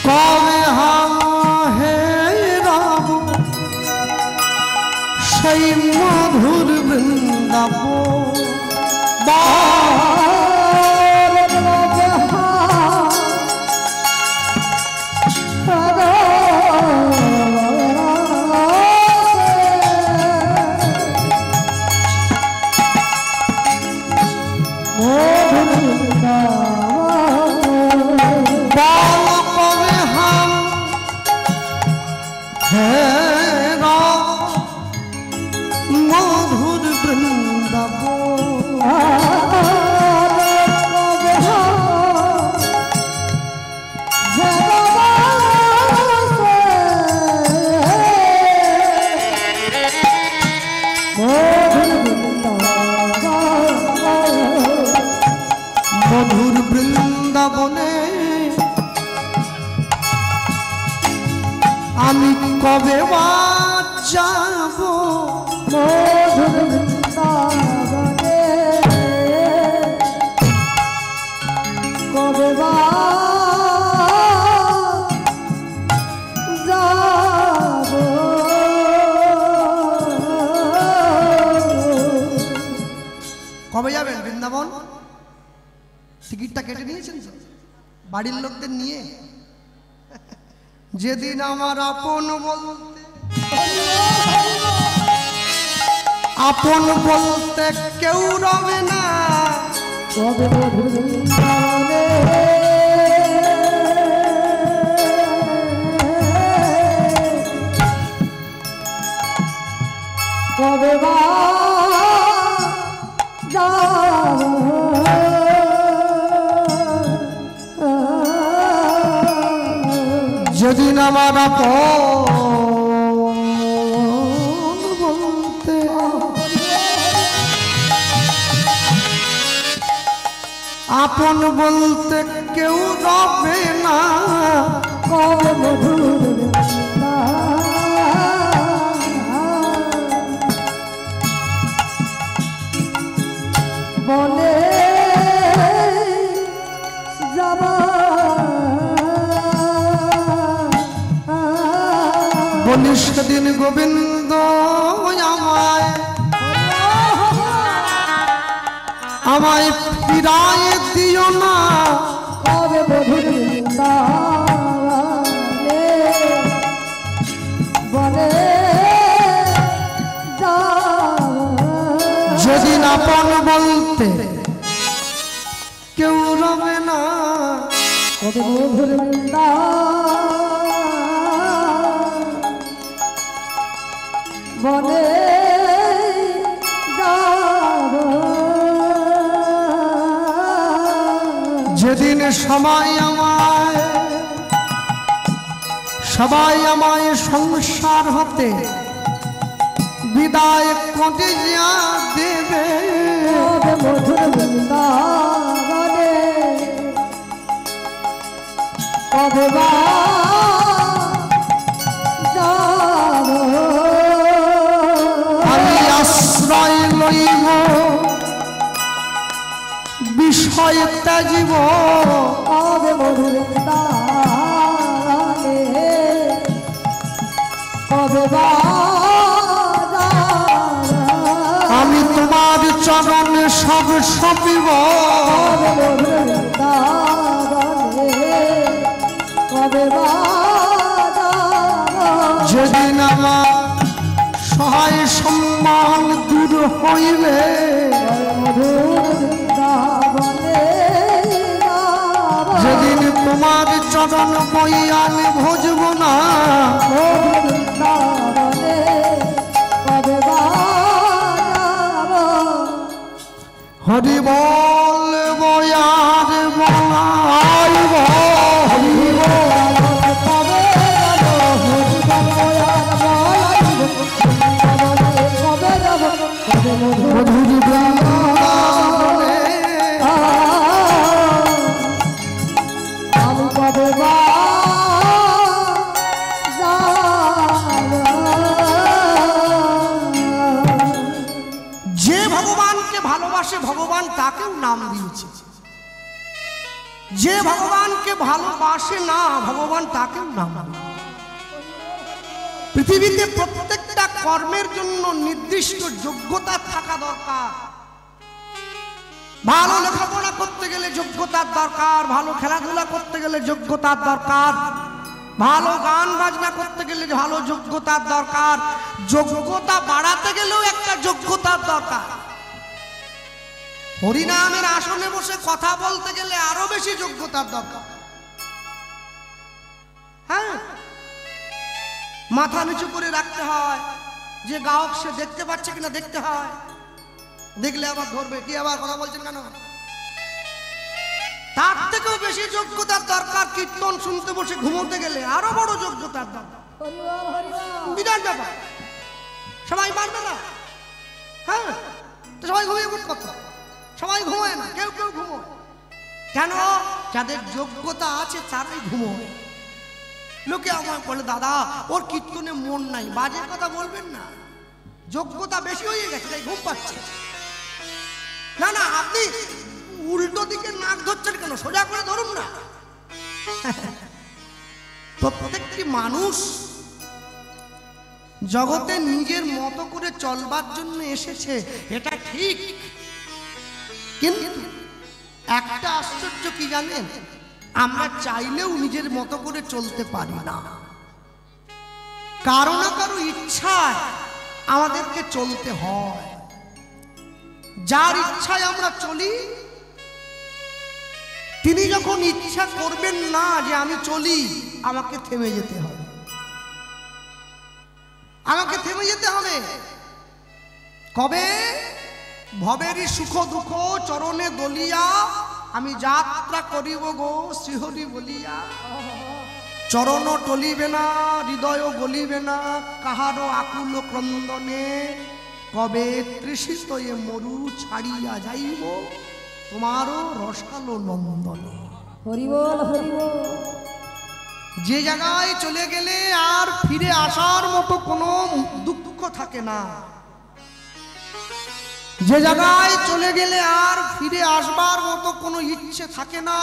কবে হে রাম সেই মধুর বৃন্দাবন মধুর বৃন্দাবন আমি কবে বা যাব মধুর বৃন্দাবনে, কবে বা যাব। কবে যাবেন বৃন্দাবন? টিকিটটা কেটে নিয়েছেন বাড়ির লোকদের নিয়ে? যেদিন আমার আপন বলতে আপন বলতে কেউ রবে না, কবে মধুর বৃন্দাবনে, কবে বা যাব। যেদিন আমার আপন বলতে আপন বলতে কেউ রবে না, কবে মধুর বলে যাবা। বলিস সেদিন গোবিন্দ আমায় আমায় ফিরায় দিও না, কবে মধুর বৃন্দাবনে, বলে যেদিন আপন বলতে কেউ রবে না, কবে মধুর বনে যাব। যেদিন সবাই আমায় সংসার হতে বিদায় করিয়া দেবে, মধুর বৃন্দাবনে, কবে বা যাব। আমি আশ্রয় লইব বিষয় ত্যাজিব, কবে মধুর বৃন্দাবনে, কবে বা আমি তোমার চরণে সব সপিব, যেদিন আমার সহায় সম্মান দূর হইবে, যেদিন তোমার চরণ বইয়াল ভজব না, হরি বল বয়ার বলাইব, হরি বল কবে যাব, মধুর বৃন্দাবনে, আমি কবে বা যাব। যে ভগবানকে ভালোবাসে ভগবান তাকেও নাম দিয়েছে, যে ভগবানকে ভালোবাসে না ভগবান তাকেও নাম দিয়েছে। পৃথিবীতে প্রত্যেকটা কর্মের জন্য নির্দিষ্ট যোগ্যতা থাকা দরকার। ভালো লেখাপড়া করতে গেলে যোগ্যতার দরকার, ভালো খেলাধুলা করতে গেলে যোগ্যতার দরকার, ভালো গান বাজনা করতে গেলে ভালো যোগ্যতার দরকার, যোগ্যতা বাড়াতে গেলেও একটা যোগ্যতার দরকার। হরিনামের আসনে বসে কথা বলতে গেলে আরো বেশি যোগ্যতার দরকার। হ্যাঁ, মাথা নিচু করে রাখতে হয়, যে গায়ক সে দেখতে পাচ্ছে কিনা দেখতে হয়, দেখলে আবার ধরবে, কি আবার কথা বলছেন কেন। তার থেকেও বেশি যোগ্যতার দরকার কীর্তন শুনতে বসে ঘুমোতে গেলে আরো বড় যোগ্যতার দরকার। বিরাট ব্যাপার, সবাই পারবে না। হ্যাঁ, তো সবাই ঘুমিয়ে পড়তে, সবাই ঘুমায় না, কেউ কেউ ঘুমোয়। কেন? যাদের যোগ্যতা আছে তারাই ঘুমোয়। লোকে আমায় বলে, দাদা ওর কীর্তনে মন নাই। বাজে কথা বলবেন না, যোগ্যতা বেশি হয়ে গেছে তাই ঘুম পাচ্ছে। না না, আপনি উল্টো দিকে নাক ধরছেন কেন? সোজা করে ধরুন না। প্রত্যেকটি মানুষ জগতে নিজের মতো করে চলবার জন্য এসেছে, এটা ঠিক। কিন্তু একটা আশ্চর্য কি জানেন? আমরা চাইলেও নিজের মতো করে চলতে পারি না। কারো না কারো ইচ্ছায় আমাদেরকে চলতে হয়। যার ইচ্ছায় আমরা চলি, তিনি যখন ইচ্ছা করবেন না যে আমি চলি, আমাকে থেমে যেতে হবে। আমাকে থেমে যেতে হবে। কবে? ভবেরই সুখ দুঃখ চরণে দলিয়া আমি যাত্রা করিব গো শ্রীহরি বলিয়া। চরণ টলিবে না, হৃদয় গলিবে না, কাহারো আকুল ক্রন্দনে। কবে তৃষিত এ মরু ছাড়িয়া যাইব তোমারও রসালো নন্দনে। হরি বল, হরি বল। যে জায়গায় চলে গেলে আর ফিরে আসার মতো কোনো দুঃখ থাকে না, যে জায়গায় চলে গেলে আর ফিরে আসবার মতো কোনো ইচ্ছে থাকে না।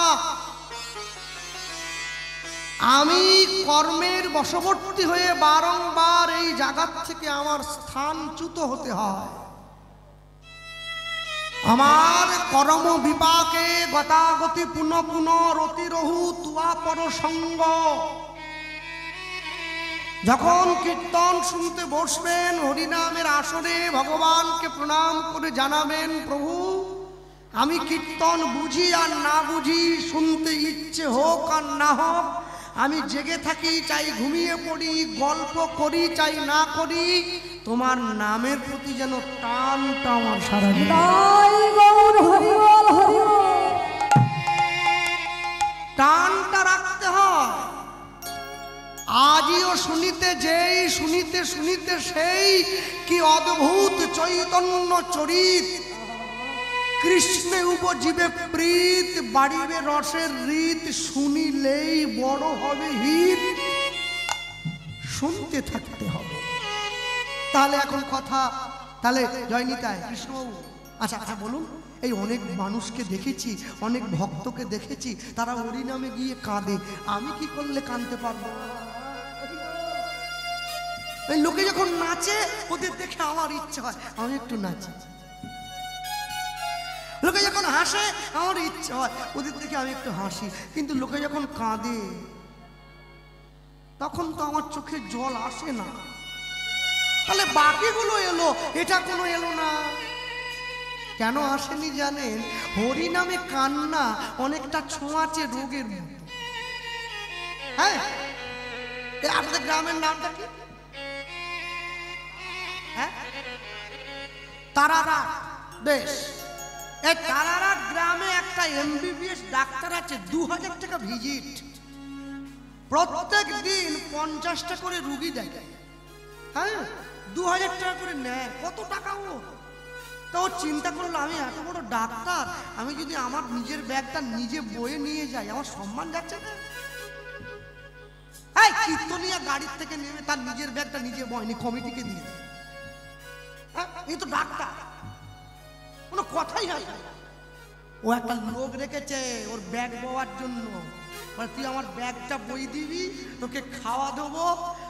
আমি কর্মের বশবর্তী হয়ে বারংবার এই জায়গা থেকে আমার স্থানচ্যুত হতে হয়। আমার কর্ম বিপাকে গতাগতি পুনঃ পুনঃ রতিরহু তুয়া পর সঙ্গ। যখন কীর্তন শুনতে বসবেন, হরিনামের আসরে ভগবানকে প্রণাম করে জানাবেন, প্রভু আমি কীর্তন বুঝি আর না বুঝি, শুনতে ইচ্ছে হোক আর না হোক, আমি জেগে থাকি চাই ঘুমিয়ে পড়ি, গল্প করি চাই না করি, তোমার নামের প্রতি যেন টানটা আমার সারা টানটা রাখতে হয়। আজিও শুনিতে যেই, শুনিতে শুনিতে সেই, কি অদ্ভুত চৈতন্য চরিত। কৃষ্ণে উপজীবে প্রীত, বাড়িবে রসের রীত, শুনিলেই বড় হবে হিত। শুনতে থাকতে হবে। তাহলে এখন কথা, তাহলে জয়নিতাই কৃষ্ণবাবু, আচ্ছা আচ্ছা বলুন, এই অনেক মানুষকে দেখেছি, অনেক ভক্তকে দেখেছি, তারা হরিনামে গিয়ে কাঁদে, আমি কি করলে কাঁদতে পারবো? এই লোকে যখন নাচে ওদের দেখে আমার ইচ্ছা হয় আমি একটু নাচি। লোকে যখন হাসে আমার ইচ্ছা হয় ওদের দেখে আমি একটু হাসি। কিন্তু লোকে যখন কাঁদে তখন তো আমার চোখে জল আসে না। তাহলে বাকিগুলো এলো, এটা কোনো এলো না। কেন আসেনি জানেন? হরি নামে কান্না অনেকটা ছোঁয়াচে রোগের মতো। হ্যাঁ, আপনাদের গ্রামের নামটা কি? হ্যাঁ, তারারাট। বেশ, এই তারারাট গ্রামে একটা MBBS ডাক্তার আছে, 2000 টাকা ভিজিট। প্রত্যেক দিন 50টা করে রুগী দেখে। হ্যাঁ, 2000 টাকা করে নেয়। কত টাকা ও? তো ও চিন্তা করলো, আমি এত বড় ডাক্তার, আমি যদি আমার নিজের ব্যাগটা নিজে বয়ে নিয়ে যাই, আমার সম্মান যাচ্ছে না। এই কীর্তনিয়া গাড়ির থেকে নেমে তার নিজের ব্যাগটা নিজে বয়নি, কমিটিকে দিয়ে দেয়। এই তো ডাক্তার, কোনো কথাই হয়। ও একটা লোক রেখেছে ওর ব্যাগ বওয়ার জন্য। তুই আমার ব্যাগটা বই দিবি, তোকে খাওয়া দেবো,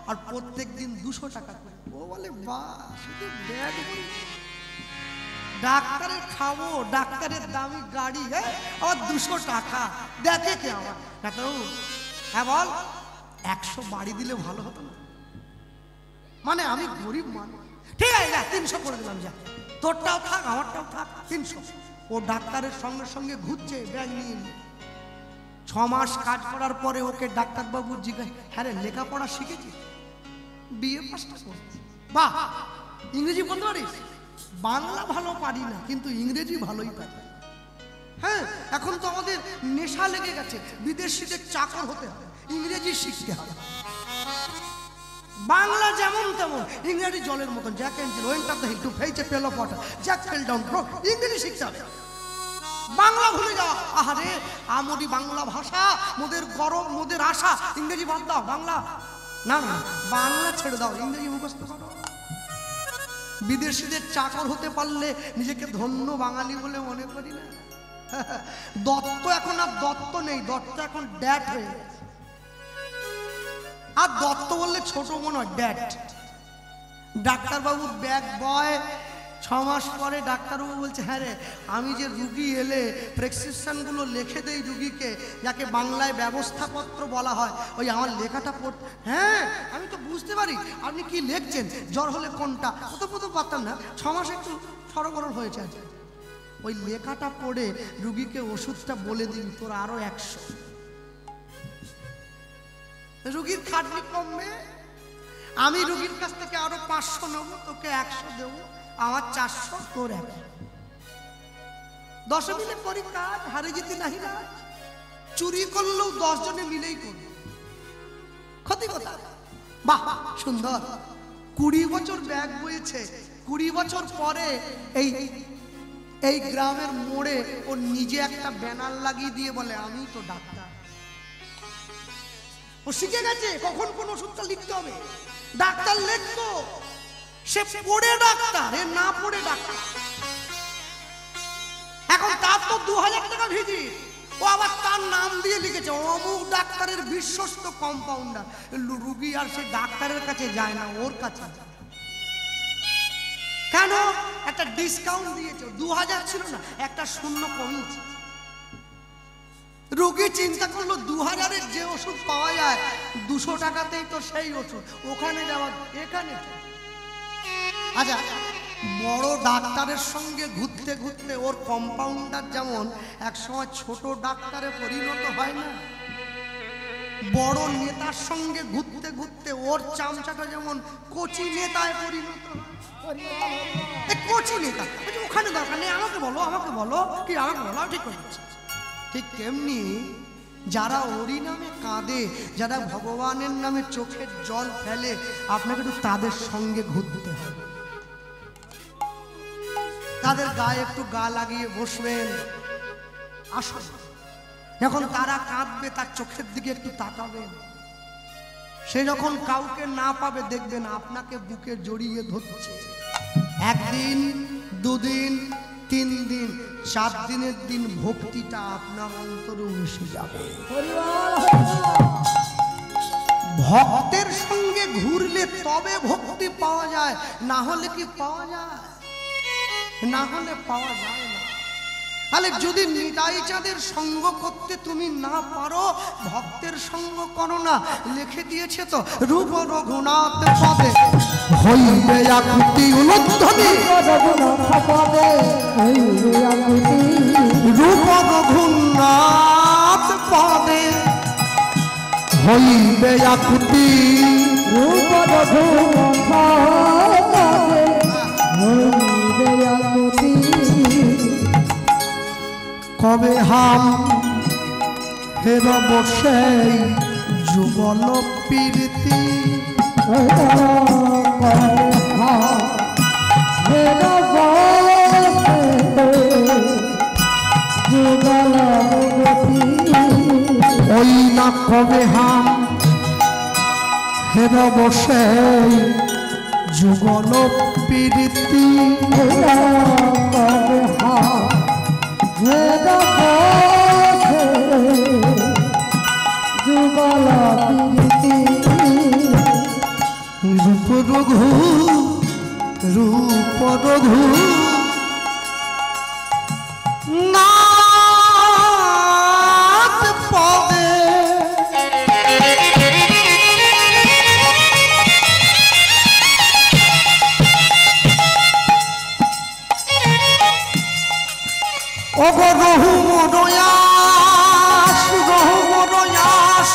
আর প্রত্যেক দিন 200 টাকা করে। ও বলে, বাহ, শুধু ব্যাগ বই, ডাক্তারের খাবো, ডাক্তারের দামি গাড়ি, আর 200 টাকা দেখে কে আমার? ডাক্তারবাবু, হ্যাঁ বল, 100 বাড়ি দিলে ভালো হতো না? মানে আমি গরিব মানুষ। ঠিক আছে, 300 করে দিলাম, যা, তোরটাও থাক আমারটাও থাক, 300। ও ডাক্তারের সঙ্গে সঙ্গে ঘুরছে ব্যাগ নিয়ে নিয়ে। 6 মাস কাজ করার পরে ওকে ডাক্তারবাবু জিজ্ঞাসা, হ্যাঁ রে, লেখাপড়া শিখেছি? বিএ পাসটা করেছি। বাহ, ইংরেজি বলতে পারিস? বাংলা ভালো পারি না, কিন্তু ইংরেজি ভালোই পারি। হ্যাঁ, এখন তো আমাদের নেশা লেগে গেছে, বিদেশিদের চাকর হতে হবে, ইংরেজি শিখতে হবে। বাংলা যেমন তেমন, ইংরেজি জলের মতন। Jack and Jill went up the hill to fetch a pail of water, Jack fell down bro. ইংরেজি শিখতে হবে। বাংলা ভুলে যাও। আহারে আমরি বাংলা ভাষা, মোদের গরম, মোদের আশা, ইংরেজি বাদ দাও, বাংলা না না, বাংলা ছেড়ে দাও, ইংরেজি মুখস্থ করো। বিদেশিদের চাকর হতে পারলে নিজেকে ধন্য বাঙালি বলে মনে করি না। দত্ত এখন আর দত্ত নেই, দত্ত এখন ড্যাট হয়ে গেছে। আর দত্ত বললে ছোট মনে হয়, ড্যাট। ডাক্তারবাবুর ব্যাগ বয়, 6 মাস পরে ডাক্তারবাবু বলছে, হ্যাঁ রে, আমি যে রুগী এলে প্রেসক্রিপশনগুলো লিখে দেই রুগীকে, যাকে বাংলায় ব্যবস্থাপত্র বলা হয়, ওই আমার লেখাটা পড়। হ্যাঁ আমি তো বুঝতে পারি আপনি কি লিখছেন, জ্বর হলে কোনটা, প্রথম পারতাম না, 6 মাস একটু সরগরম হয়েছে। ওই লেখাটা পড়ে রুগীকে ওষুধটা বলে দিন, তোর আরো 100। রুগীর খাটনি কমবে, আমি রুগীর কাছ থেকে আরো 500 নেবো, তোকে 100 দেবো, আমার 400, তোর 100। 10 মিলে করি কাজ, হারে জিতি নাহি রাজ। চুরি করলেও 10 জনে মিলেই করবে, ক্ষতি কথা। বাহ সুন্দর। 20 বছর ব্যাগ বইছে, 20 বছর পরে এই গ্রামের মোড়ে ও নিজে একটা ব্যানার লাগিয়ে দিয়ে বলে, আমি তো ডাক্তার। ও শিখে গেছে কখন কোন ওষুধটা লিখতে হবে। ডাক্তার লিখতো, সে পড়ে ডাক্তার, এ না পড়ে ডাক্তার। এখন তার তো 2000 টাকা ভিজিট, ও আবার তার নাম দিয়ে লিখেছে অমুক ডাক্তারের বিশ্বস্ত কম্পাউন্ডার। রুগী আর সে ডাক্তারের কাছে যায় না, ওর কাছে যায়। কেন? একটা ডিসকাউন্ট দিয়েছে, 2000 ছিল না, একটা শূন্য কমিয়েছে। রোগী চিন্তা করলো 2000-এর যে ওষুধ পাওয়া যায় 200 টাকাতেই তো সেই ওষুধ, ওখানে যাওয়া এখানে। আচ্ছা, বড় ডাক্তারের সঙ্গে ঘুরতে ঘুরতে ওর কম্পাউন্ডার যেমন একসময় ছোট ডাক্তারে পরিণত হয় না, বড় নেতার সঙ্গে ঘুরতে ঘুরতে ওর চামচাটা যেমন কচি নেতায় পরিণত হয়। কচি নেতা ওখানে দরকার নেই, আমাকে বলো, আমাকে বলো, কি আমাকে বলো, ঠিক করে দিচ্ছি। ঠিক তেমনি যারা ওরই নামে কাঁদে, যারা ভগবানের নামে চোখের জল ফেলে, আপনাকে একটু তাদের সঙ্গে ঘুরতে হবে, তাদের গায়ে একটু গা লাগিয়ে বসবেন। আসুন, যখন তারা কাঁদবে তার চোখের দিকে একটু তাকাবেন। সে যখন কাউকে না পাবে দেখবেন আপনাকে বুকে জড়িয়ে ধরছে। 1 দিন, 2 দিন, 3 দিন, 4 দিনের দিন ভক্তিটা আপনার অন্তরে মিশে যাবে। ভক্তের সঙ্গে ঘুরলে তবে ভক্তি পাওয়া যায়, না হলে কি পাওয়া যায়? না হলে পাওয়া যায় না। তাহলে যদি নিতাই চাঁদের সঙ্গ করতে তুমি না পারো, ভক্তের সঙ্গ করো না। লিখে দিয়েছে তো, রূপ রঘুনাথ পদে হইবে আকুতি উলুধ্বনি, রূপ রঘুনাথ পদে হইবে আকুতি, রূপ রঘুনাথ পদে হইবে আকুতি। কবে হাম হেরব সেই যুগল প্রীতি, ওই না কবে হাম হেরব সেই যুগল প্রীতি, কবে হাম রূপ রঘু রূপ রঘু নাথ পদে ওগো রহু মরয়াস, রহু মরয়াস,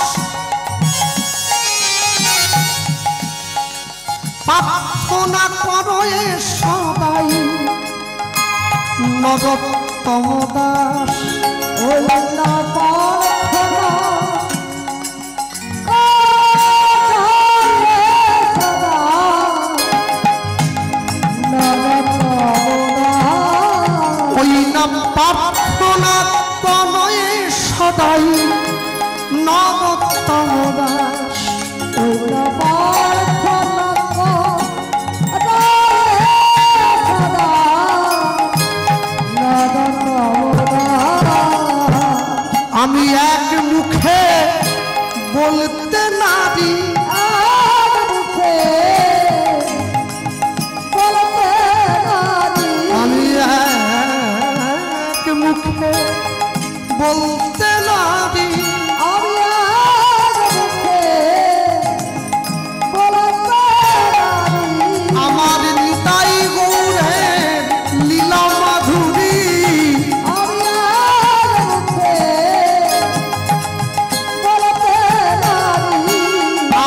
প্রার্থনা করো এ সদাই নরোত্তম দাস। ওই না প্রার্থনা ওই না প্রার্থনা নরোত্তম দাস। আমি এক মুখে বলতে নারী, আমি এক মুখে বলতে নারী, আমার নিতাই গৌরের লীলা মাধুরী।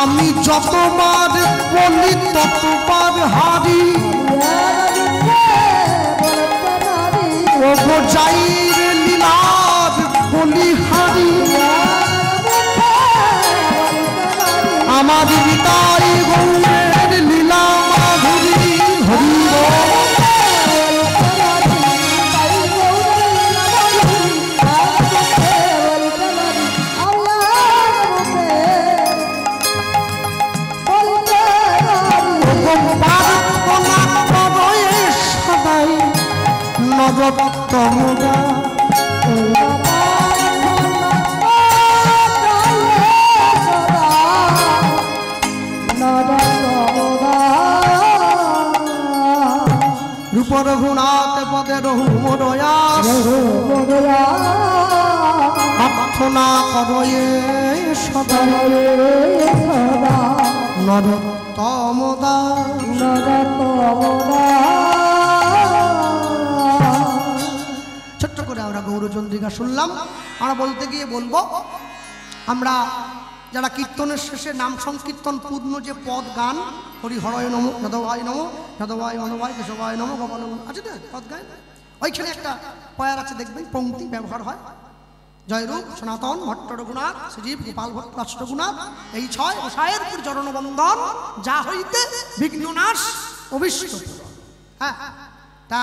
আমি যতবার বলি ততবার হারি, ও যাইর লীলার বলিহারি। আমার নিতাই গৌরের লীলা মাধুরী। হরি সদাই নরোত্তম রূপ রঘুনাথ পদে রঘু মরয়াস, প্রার্থনা করয়ে সদা নরোত্তম দাস। ছোট্ট করে আমরা গৌরচন্দ্রিকা শুনলাম। আমরা বলতে গিয়ে বলবো, আমরা যারা কীর্তনের শেষে নাম সংকীর্তন পূর্ণ যে পদ গান, হরি হরয় নম, যাদবায় নম, যাদবায় মানবায় কেশবায় নম, গোপাল আছে না পদ গান, ওইখানে একটা পয়ার আছে দেখবেন, পংক্তি ব্যবহার হয়, জয়রূপ সনাতন ভট্ট রঘুনাথ শ্রীজীব গোপাল ভট্ট রঘুনাথ, এই ছয় গোসাইয়ের পুর চরণবন্দন, যা হইতে বিঘ্ননাশ অবিষ্ট। হ্যাঁ, তা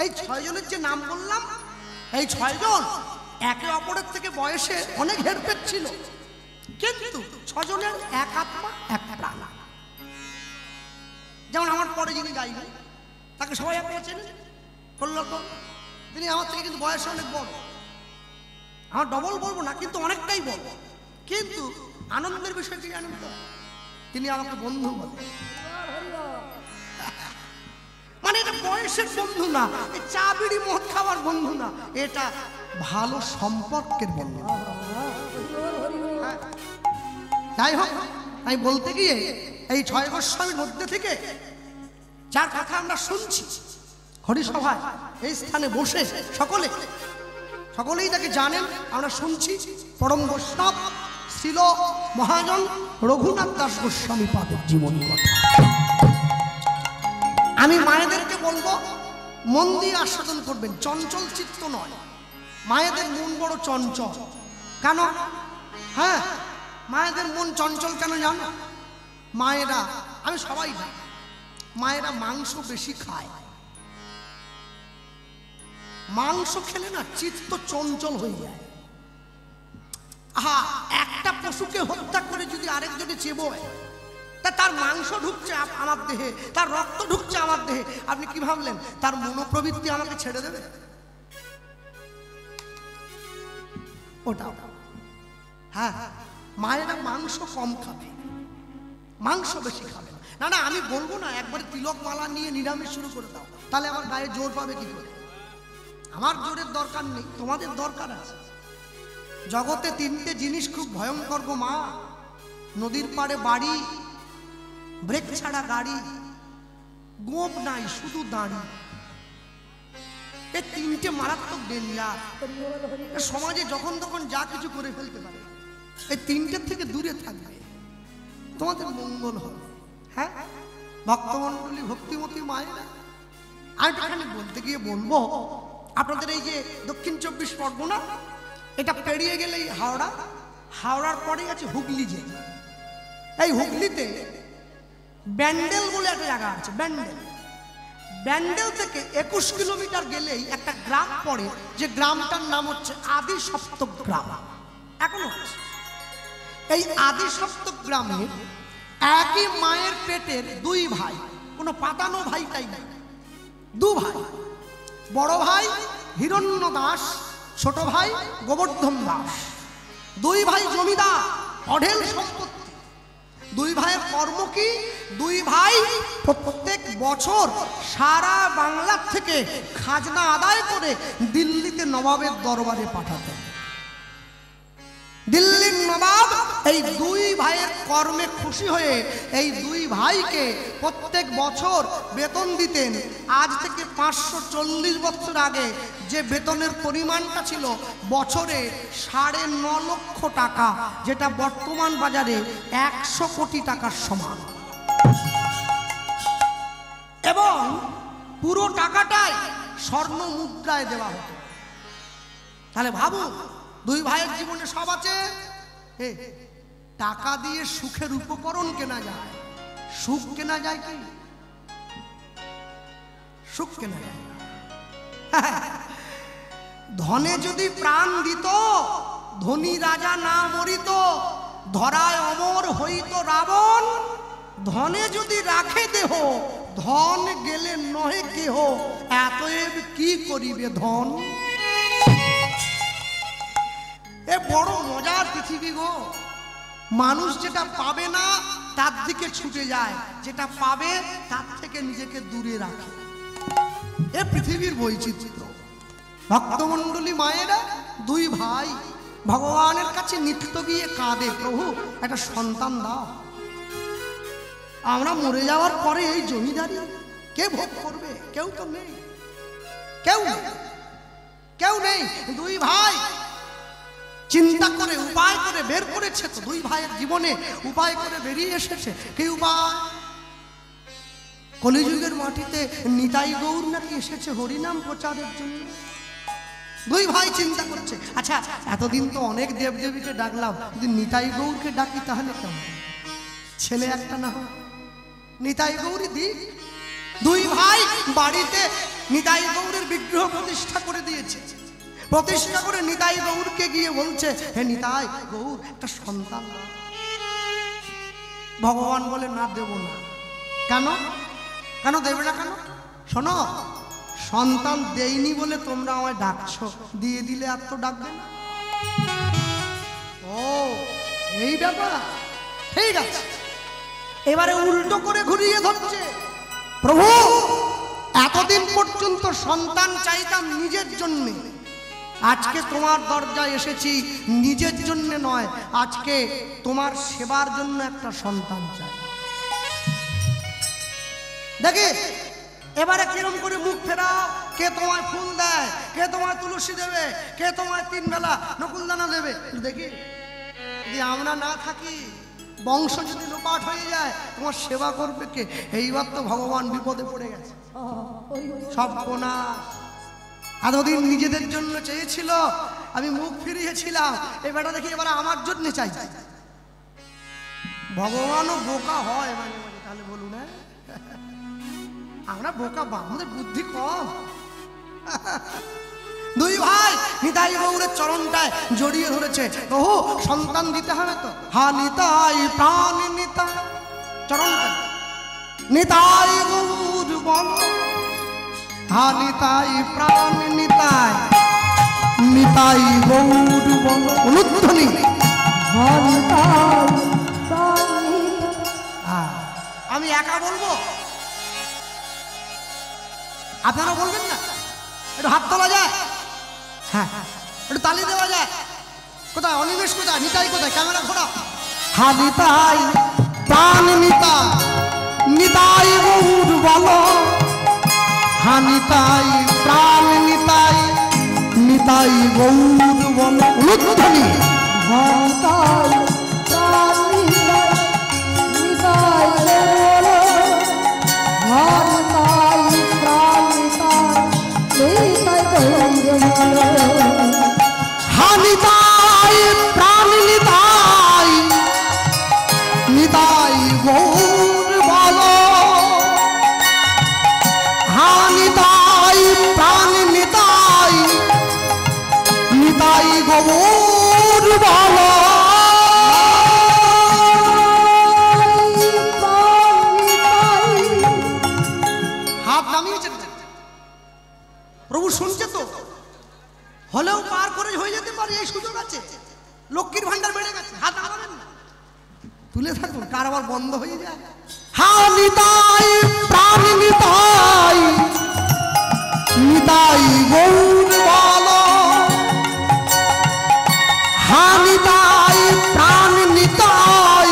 এই ছয়জনের যে নাম বললাম, এই ছয়জন একে অপরের থেকে বয়সে অনেক হেরফের ছিল, কিন্তু ছজনের এক আত্মা এক প্রাণ। যেমন আমার পরে যিনি গাইবেন, তাকে সবাই আপনারা চেনেন, কল্যাণ, তিনি আমার থেকে কিন্তু বয়সে অনেক বড়। আমার ডবল বলবো না, কিন্তু অনেকটাই বলবো। কিন্তু আনন্দের বিষয় কি জানেন তো, তিনি আমাকে বন্ধু বলেন। মানে এটা বয়সের বন্ধু না, চা বিড়ি মদ খাওয়ার বন্ধু না, এটা ভালো সম্পর্কের বন্ধু। যাই হোক, আমি বলতে গিয়ে এই ছয় গোস্বামীর মধ্যে থেকে যার কথা আমরা শুনছি হরিসভায় এই স্থানে বসে, সকলেই তাকে জানেন, আমরা শুনছি, পরম বৈষ্ণব ছিল মহাজন রঘুনাথ দাস গোস্বামী পাদের জীবনী কথা। আমি মায়েদেরকে বলবো, মন দিয়ে আস্বাদন করবেন, চঞ্চল চিত্ত নয়। মায়েদের মন বড় চঞ্চল। কেন? হ্যাঁ, মায়েদের মন চঞ্চল কেন জানো? মায়েরা, আমি সবাই জানি, মায়েরা মাংস বেশি খায়। মাংস খেলে না চিত্ত চঞ্চল হয়ে যায়। একটা পশুকে হত্যা করে যদি আরেকজনে চেবোয়, তা তার মাংস ঢুকছে আমার দেহে, তার রক্ত ঢুকছে আমার দেহে, আপনি কি ভাবলেন তার মনোপ্রবৃত্তি আমাকে ছেড়ে দেবে? ওটা হ্যাঁ, মায়েরা মাংস কম খাবে, মাংস বেশি খাবে না। না, আমি বলবো না একবারে তিলক মালা নিয়ে নিরামিষ শুরু করে দাও, তাহলে আমার গায়ে জোর পাবে কি করে? আমার জোরের দরকার নেই, তোমাদের দরকার আছে। জগতে তিনটে জিনিস খুব ভয়ঙ্কর গো মা, নদীর পাড়ে বাড়ি, ব্রেক ছাড়া গাড়ি, গোপ নাই শুধু দাঁড়ি। এই তিনটে মারাত্মক ডেঞ্জার। সমাজে যখন তখন যা কিছু করে ফেলতে পারে, এই তিনটের থেকে দূরে থাকবে, তোমাদের মঙ্গল হবে। হ্যাঁ, ভক্তমণ্ডলী, ভক্তিমতী মায়েরা, আমি এখানে বলতে গিয়ে বলবো, আপনাদের এই যে দক্ষিণ 24 পরগনা, এটা পেরিয়ে গেলেই হাওড়া, হাওড়ার পরেই আছে হুগলি জেলা। এই হুগলিতে ব্যান্ডেল বলে একটা জায়গা আছে, ব্যান্ডেল থেকে 21 কিলোমিটার গেলেই একটা গ্রাম পড়ে, যে গ্রামটার নাম হচ্ছে আদি সপ্তক গ্রাম, এখনো আছে। এই আদিসপ্ত গ্রামে একই মায়ের পেটের দুই ভাই, কোনো পাতানো ভাইটাই নাই, দু ভাই। বড় ভাই হিরণ্য দাস, ছোট ভাই গোবর্ধন দাস। দুই ভাই জমিদার, অঢেল সম্পত্তি। দুই ভাইয়ের কর্ম কি? দুই ভাই প্রত্যেক বছর সারা বাংলা থেকে খাজনা আদায় করে দিল্লিতে নবাবের দরবারে পাঠাতেন। দিল্লির নবাব এই দুই ভাইয়ের কর্মে খুশি হয়ে এই দুই ভাইকে প্রত্যেক বছর বেতন দিতেন। আজ থেকে 540 বছর আগে যে বেতনের পরিমাণটা ছিল বছরে 9.5 লক্ষ টাকা, যেটা বর্তমান বাজারে 100 কোটি টাকার সমান। এবং পুরো টাকাটাই স্বর্ণ মুদ্রায় দেওয়া হতো। তাহলে ভাবুন, দুই ভাইয়ের জীবনে সব আছে। টাকা দিয়ে সুখের উপকরণ কেনা যায়, সুখ কেনা যায় কি? সুখ কেনা যায়। ধনে যদি প্রাণ দিত, ধনী রাজা না মরিত, ধরায় অমর হইত রাবণ। ধনে যদি রাখে দেহ, ধন গেলে নহে কেহ, এতএব কি করিবে ধন। এ বড় মজার পৃথিবী গো। মানুষ যেটা পাবে না তার দিকে ছুটে যায়, যেটা পাবে তার থেকে নিজেকে দূরে রাখে। এ পৃথিবীর বৈচিত্র্য। ভক্তমণ্ডলী মায়েরা দুই ভাই ভগবানের কাছে নিত্য গিয়ে কাঁদে, প্রভু একটা সন্তান দাও। আমরা মরে যাওয়ার পরে এই জমিদারি কে ভোগ করবে? কেউ তো নেই, কেউ কেউ নেই। দুই ভাই চিন্তা করে উপায় করে বের করেছে, তো দুই ভাইয়ের জীবনে উপায় করে বেরিয়ে এসেছে। কি উপায়? কলিযুগের মাটিতে নিতাই গৌর নাকি এসেছে হরিনাম প্রচারের জন্য। দুই ভাই চিন্তা করছে, আচ্ছা এতদিন তো অনেক দেবদেবীকে ডাকলাম, যদি নিতাই গৌরকে ডাকি তাহলে কেমন? ছেলে একটা না হোক, নিতাই গৌরী দিক। দুই ভাই বাড়িতে নিতাই গৌরের বিগ্রহ প্রতিষ্ঠা করে দিয়েছে। প্রতিষ্ঠা করে নিতাই গৌরকে গিয়ে বলছে, হে নিতাই গৌর একটা সন্তান। ভগবান বলে, না দেব না। কেন? কেন দেবে না? কেন? শোনো, সন্তান দেইনি বলে তোমরা আমায় ডাকছো, দিয়ে দিলে আর তো ডাকবে না। ও এই ব্যাপার, ঠিক আছে। এবারে উল্টো করে ঘুরিয়ে ধরছে, প্রভু এতদিন পর্যন্ত সন্তান চাইতাম নিজের জন্য, আজকে তোমার দরজায় এসেছি নিজের জন্য নয়, আজকে তোমার সেবার জন্য একটা সন্তান চাই। দেখি এবারে কিরম করে মুখ ফেরাও। কে তোমায় ফুল দেয়, কে তোমায় তুলসী দেবে, কে তোমায় 3 বেলা নকুলদানা দেবে। দেখি যদি আমরা না থাকি, বংশ যদি লোপাট হয়ে যায়, তোমার সেবা করবে কে? এইবার তো ভগবান বিপদে পড়ে গেছে। সব গোনা এতদিন নিজেদের জন্য চেয়েছিল, আমি মুখ ফিরিয়েছিলাম, এবারটা দেখি এবার আমার জন্য চাই। ভগবানও বোকা হয় মাঝে মাঝে, তাহলে বলুন হ্যাঁ আমরা বোকা, আমাদের বুদ্ধি কম। দুই ভাই নিতাই গৌরের চরণটায় জড়িয়ে ধরেছে, ওহো সন্তান দিতে হবে তো। হা নিতাই প্রাণ নিতাই, চরণটা নিতাই গৌর বল। হা নিতাই প্রাণ নিতাই, নিতাই গৌর বল। অনুধ্বনি আমি একা বলবো, আপনারা বলবেন না? একটু হাত তোলা যায়? হ্যাঁ একটু তালি দেওয়া যায়? কোথায় অনিমেষ, কোথায় নিতাই, কোথায় ক্যামেরা ঘোরা? হা নিতাই প্রাণ নিতাই, নিতাই গৌর বলো। হা নিতাই প্রাণ নিতাই, নিতাই গৌর বলো। অনুধ্বনি নিতাই প্রাণ নিতাই, নিতাই গৌর বলো। হা নিতাই প্রাণ নিতাই, নিতাই গৌর বলো। তুলে থাকুন, কার আবার বন্ধ হয়ে যায়। হা নিতাই প্রাণ নিতাই, নিতাই গৌর বলো। হা নিতাই প্রাণ নিতাই,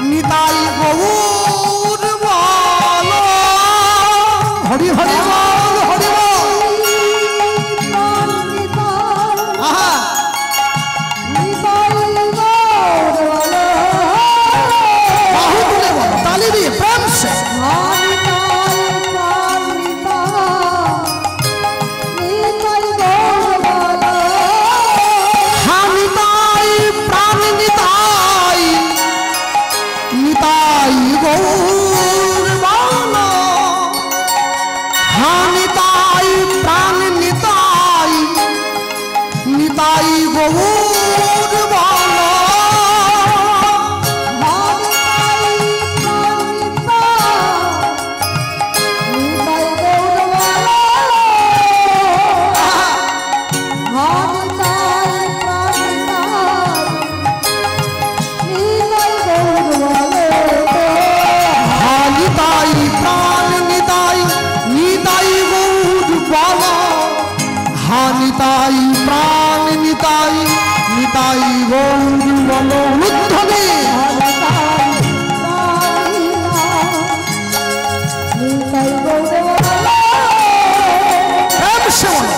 নিতাই গৌর বলো। হরি হরি বল, হরি বল। আহা বাহু তুলে বলো, তালি দিয়ে প্রেম সে। নিতাই প্রাণ নিতাই, নিতাই গৌর বলো। উদ্ধনে প্রেম সে বলো।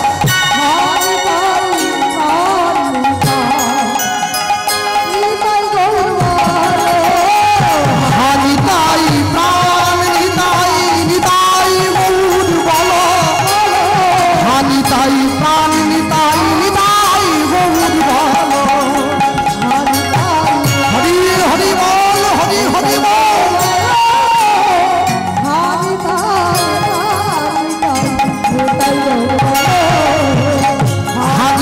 নিতাই প্রাণ নিতাই, নিতাই গৌর বলো। নিতাই প্রাণ নিতাই, নিতাই গৌর বলো। হরি হরি বল, হরি হরি বল।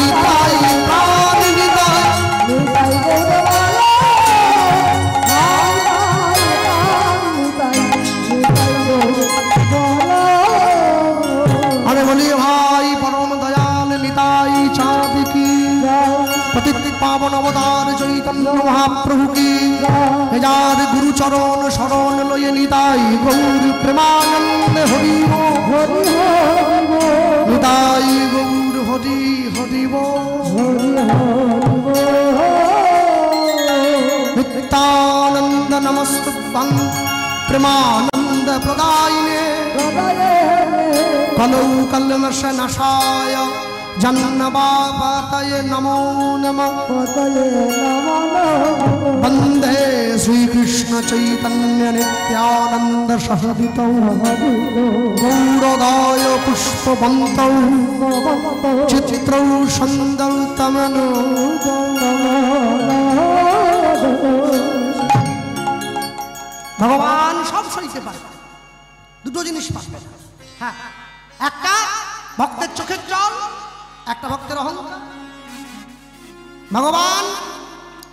নিতাই প্রাণ নিতাই, আরে বলি ভাই পরম দয়াল নিতাই চাঁদ কি, পতিত পাবন অবতার চৈতন্য মহাপ্রভু কি। যার গুরু চরণ শরণ লয়ে নিতাই গৌর প্রেমানন্দ হরি হরি নিতাই গৌর হরি হরি নিত্যানন্দ নমস্তুভ্যং প্রেমানন্দ প্রদায়িনে, কলৌ কলমশ নাশায় জন্মবাপাতয়ে নমো নমঃ। বন্দে শ্রীকৃষ্ণ চৈতন্য নিত্যানন্দ সহদিতৌ গৌরদায় পুষ্পবন্তৌ চিত্রৌ সুন্দর তমনো। ভগবান সব সইতে পারে, দুটো জিনিস পাবে। হ্যাঁ, একটা ভক্তের চোখের জল, একটা ভক্তের অহংকার। ভগবান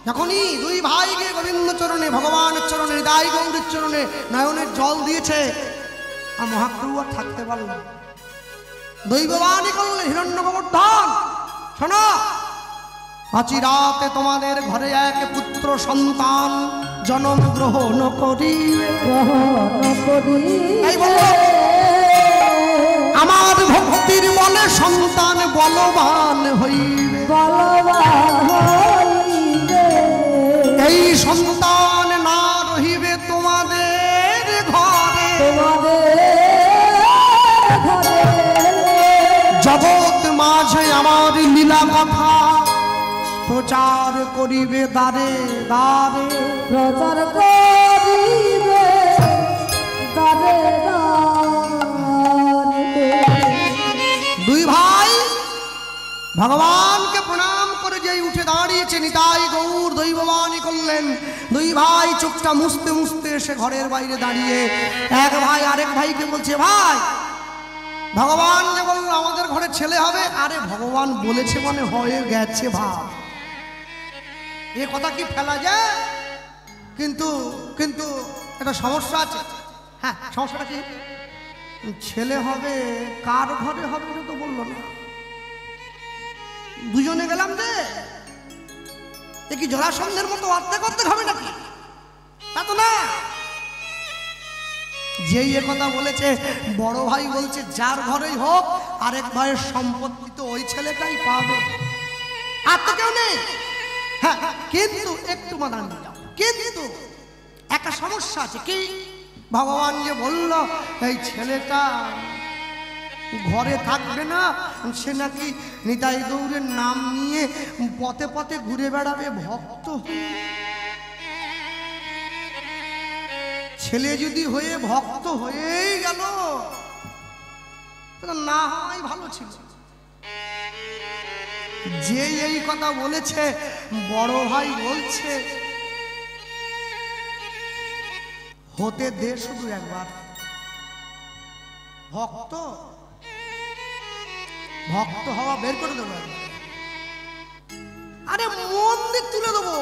যখনই দুই ভাই গিয়ে গোবিন্দ চরণে, ভগবানের চরণে, হৃদয় গৌরের চরণে নয়নের জল দিয়েছে, আর মহাপ্রভু আর থাকতে পারল না। দৈববাণী করলে হিরণ্য গোবর্ধন, শোনো, আচিরাতে তোমাদের ঘরে এক পুত্র সন্তান জন্ম গ্রহণ করিবে। এই বলল আমার ভক্তির বলে সন্তান বলবান হইবে। এই সন্তান না রহিবে তোমাদের ঘরে, জগৎ মাঝে আমার লীলা কথা প্রচার করিবে দ্বারে দ্বারে, প্রচার করিবে দ্বারে দ্বারে। দুই ভাই ভগবানকে প্রণাম করে যেই উঠে দাঁড়িয়েছে, নিতাই গৌর দৈববাণী করলেন। দুই ভাই চোখটা মুছতে মুছতে এসে ঘরের বাইরে দাঁড়িয়ে এক ভাই আরেক ভাইকে বলছে, ভাই ভগবান যে বলল আমাদের ঘরে ছেলে হবে, আরে ভগবান বলেছে মানে হয়ে গেছে ভাব, এ কথা কি ফেলা যায়? কিন্তু কিন্তু একটা সমস্যা আছে। হ্যাঁ, সমস্যাটা কি? ছেলে হবে, কার ঘরে হবে এটা তো বললো না। দুজনে গেলাম যে এ কি জরাসন্ধের মতো অর্ধেক অর্ধেক হবে নাকি? তা তো না। যেই এ কথা বলেছে বড় ভাই বলছে যার ঘরেই হোক আরেক ভাইয়ের সম্পত্তি তো ওই ছেলেটাই পাবে, আর তো কেউ নেই। হ্যাঁ, কিন্তু একটু মাদান দাও, কিন্তু একটা সমস্যা আছে। কি? ভগবান যে বলল এই ছেলেটা ঘরে থাকবে না, সে নাকি নিতাই গৌরের নাম নিয়ে পথে পথে ঘুরে বেড়াবে ভক্ত। ছেলে যদি হয়ে ভক্ত হয়েই গেল না হয় ভালো ছিল। যে এই কথা বলেছে বড় ভাই বলছে হতে দে শুধু একবার। ভক্ত ভক্ত হওয়া বের করে দেবো, আরে মন্দির তুলে দেবো,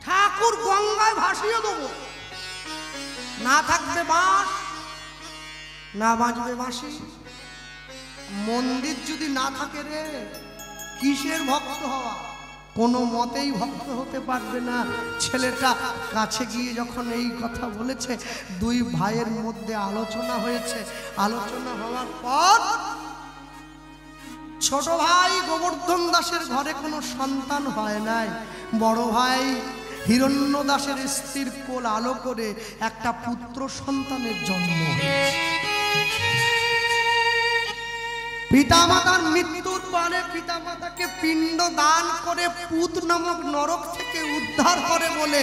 ঠাকুর গঙ্গায় ভাসিয়ে দেবো, না থাকবে বাঁশ, না বাজবে বাঁশি। মন্দির যদি না থাকে রে, কিসের ভক্ত হওয়া? কোনো মতেই ভক্ত হতে পারবে না। ছেলেটা কাছে গিয়ে যখন এই কথা বলেছে, দুই ভাইয়ের মধ্যে আলোচনা হয়েছে। আলোচনা হওয়ার পর ছোট ভাই গোবর্ধন দাসের ঘরে কোনো সন্তান হয় নাই। বড় ভাই হিরণ্য দাসের স্ত্রীর কোল আলো করে একটা পুত্র সন্তানের জন্ম হয়েছে। পিতামাতার মৃত্যুর পরে পিতামাতাকে পিণ্ড দান করে পুত নামক নরক থেকে উদ্ধার করে বলে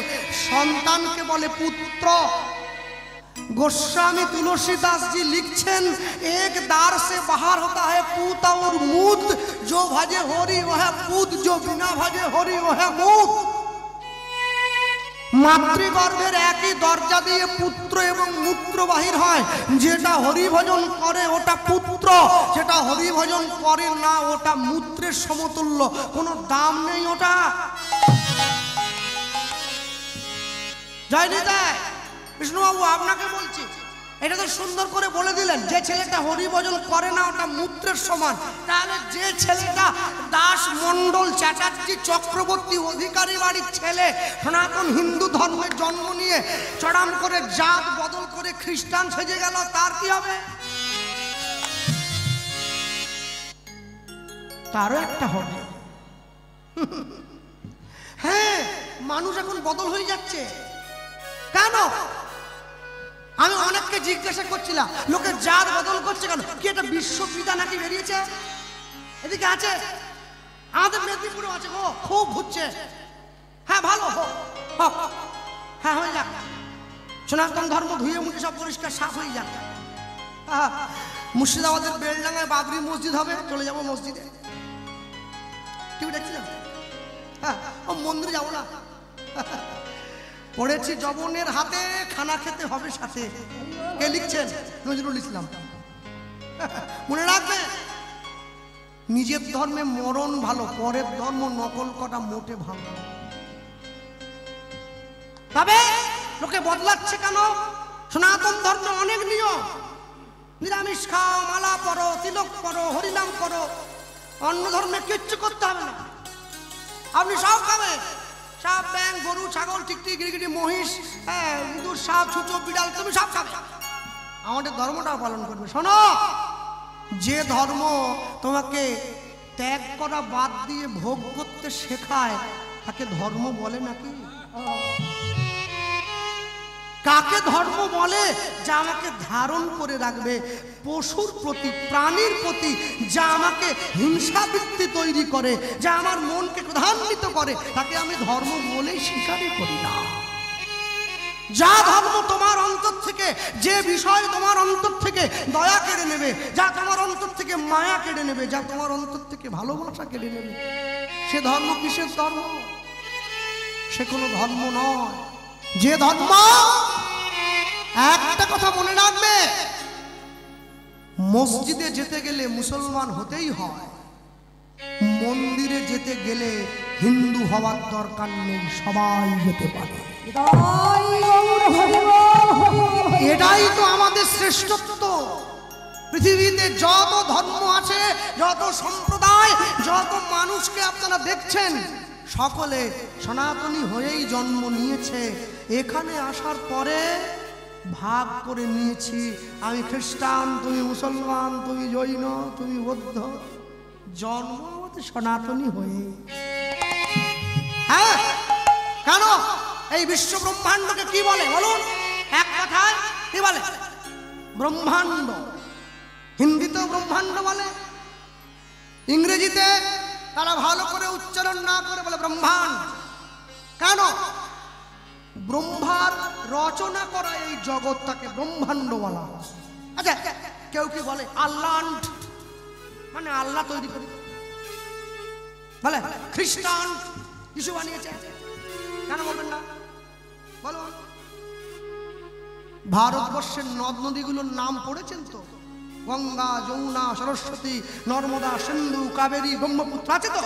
সন্তানকে বলে পুত্র। गोस्वामी तुलसीदास जी लिखছেন एक दार से बाहर होता है पूत और मूत, जो भजे होरी वह पूत, जो बिना भजे होरी वह मूत। মাতৃগর্ভের একই দরজা দিয়ে পুত্র এবং মূত্র বাহির হয়। যেটা হরিভজন করে ওটা পুত্র, যেটা হরিভজন করে না ওটা মূত্রের সমতুল্য, কোনো দাম নেই ওটা। জয় নিতাই। বিষ্ণুবাবু আপনাকে বলছি, এটা তো সুন্দর করে বলে দিলেন, যে ছেলেটা হরিভজন করে না ওটা মূত্রের সমান। তাহলে যে ছেলেটা দাস মণ্ডল চ্যাটার্জি চক্রবর্তী অধিকারী বাড়ির ছেলে, সনাতন হিন্দু ধর্মের জন্ম নিয়ে চড়াম করে জাত বদল করে খ্রিস্টান সেজে গেল, তার কি হবে? তারও একটা হবে। হ্যাঁ, মানুষ এখন বদল হয়ে যাচ্ছে কেন? আমি অনেককে জিজ্ঞাসা করছিলাম, লোকে জাত বদল করছে কেন? কি এটা বিশ্বপিতা নাকি বেরিয়েছে? এদিকে আছে, আমাদের মেদিনীপুরে আছে, গো খুব ঘুরছে। হ্যাঁ ভালো হোক, হ্যাঁ হয়ে যাক, সনাতন ধর্ম ধুয়ে মুখে সব পরিষ্কার সাফ হয়ে যাক। মুর্শিদাবাদের বেলডাঙ্গায় বাবরি মসজিদ হবে, চলে যাবো মসজিদে। টিভি দেখছিলাম, হ্যাঁ ও মন্দিরে যাবো না। পড়েছি জবনের হাতে খানা খেতে হবে সাথে। কে লিখছেন? নজরুল ইসলাম। মনে রাখবে, নিজের ধর্মে মরণ ভালো, পরের ধর্ম নকল করা মোটে ভালো। তবে লোকে বদলাচ্ছে কেন? সনাতন ধর্মে অনেক নিয়ম, নিরামিষ খাও, মালা পরো, তিলক করো, হরিনাম করো। অন্য ধর্মে কিচ্ছু করতে হবে না, আপনি সব খাবেন, সাপ, ব্যাং, গরু, ছাগল, টিকটি, গিরগিটি, মহিষ, ইঁদুর, সাপ, ছুঁচো, বিড়াল, তুমি সব খাবে, আমাদের ধর্মটাও পালন করবে। শোনো, যে ধর্ম তোমাকে ত্যাগ করা বাদ দিয়ে ভোগ করতে শেখায় তাকে ধর্ম বলে নাকি? কাকে ধর্ম বলে? যা আমাকে ধারণ করে রাখবে, পশুর প্রতি, প্রাণীর প্রতি, যা আমাকে হিংসাবৃত্তি তৈরি করে, যা আমার মনকে ক্রোধান্বিত করে, তাকে আমি ধর্ম বলেই স্বীকারই করি না। যা ধর্ম তোমার অন্তর থেকে, যে বিষয় তোমার অন্তর থেকে দয়া কেড়ে নেবে, যা তোমার অন্তর থেকে মায়া কেড়ে নেবে, যা তোমার অন্তর থেকে ভালোবাসা কেড়ে নেবে, সে ধর্ম কিসের ধর্ম? সে কোনো ধর্ম নয়। যে ধর্ম, একটা কথা মনে রাখবে, মসজিদে যেতে গেলে মুসলমান হতেই হয়, মন্দিরে যেতে গেলে হিন্দু হওয়ার দরকার নেই, সবাই যেতে পারে। এটাই তো আমাদের শ্রেষ্ঠত্ব। পৃথিবীতে যত ধর্ম আছে, যত সম্প্রদায়, যত মানুষকে আপনারা দেখছেন, সকলে সনাতনী হয়েই জন্ম নিয়েছে। এখানে আসার পরে ভাগ করে নিয়েছি, আমি খ্রিস্টান, তুমি মুসলমান, তুমি জৈন, তুমি বৌদ্ধ। জন্ম আমাদের সনাতনী হয়ে। হ্যাঁ, কেন এই বিশ্ব ব্রহ্মাণ্ডকে কি বলে বলুন? এক কথায় কি বলে? ব্রহ্মাণ্ড। হিন্দিতেও ব্রহ্মাণ্ড বলে, ইংরেজিতে তারা ভালো করে উচ্চারণ না করে বলে ব্রহ্মাণ্ড। কেন? ব্রহ্মার রচনা করা এই জগৎটাকে ব্রহ্মাণ্ড বলা। আচ্ছা, কেউ কি বলে আল্লাহ, মানে আল্লাহ তৈরি করে বলে? খ্রিস্টান যিশু বানিয়েছে, কেন বলবেন না বলুন? ভারতবর্ষের নদ নদীগুলোর নাম পড়েছেন তো? গঙ্গা, যমুনা, সরস্বতী, নর্মদা, সিন্ধু, কাবেরী, ব্রহ্মপুত্র আছে তো?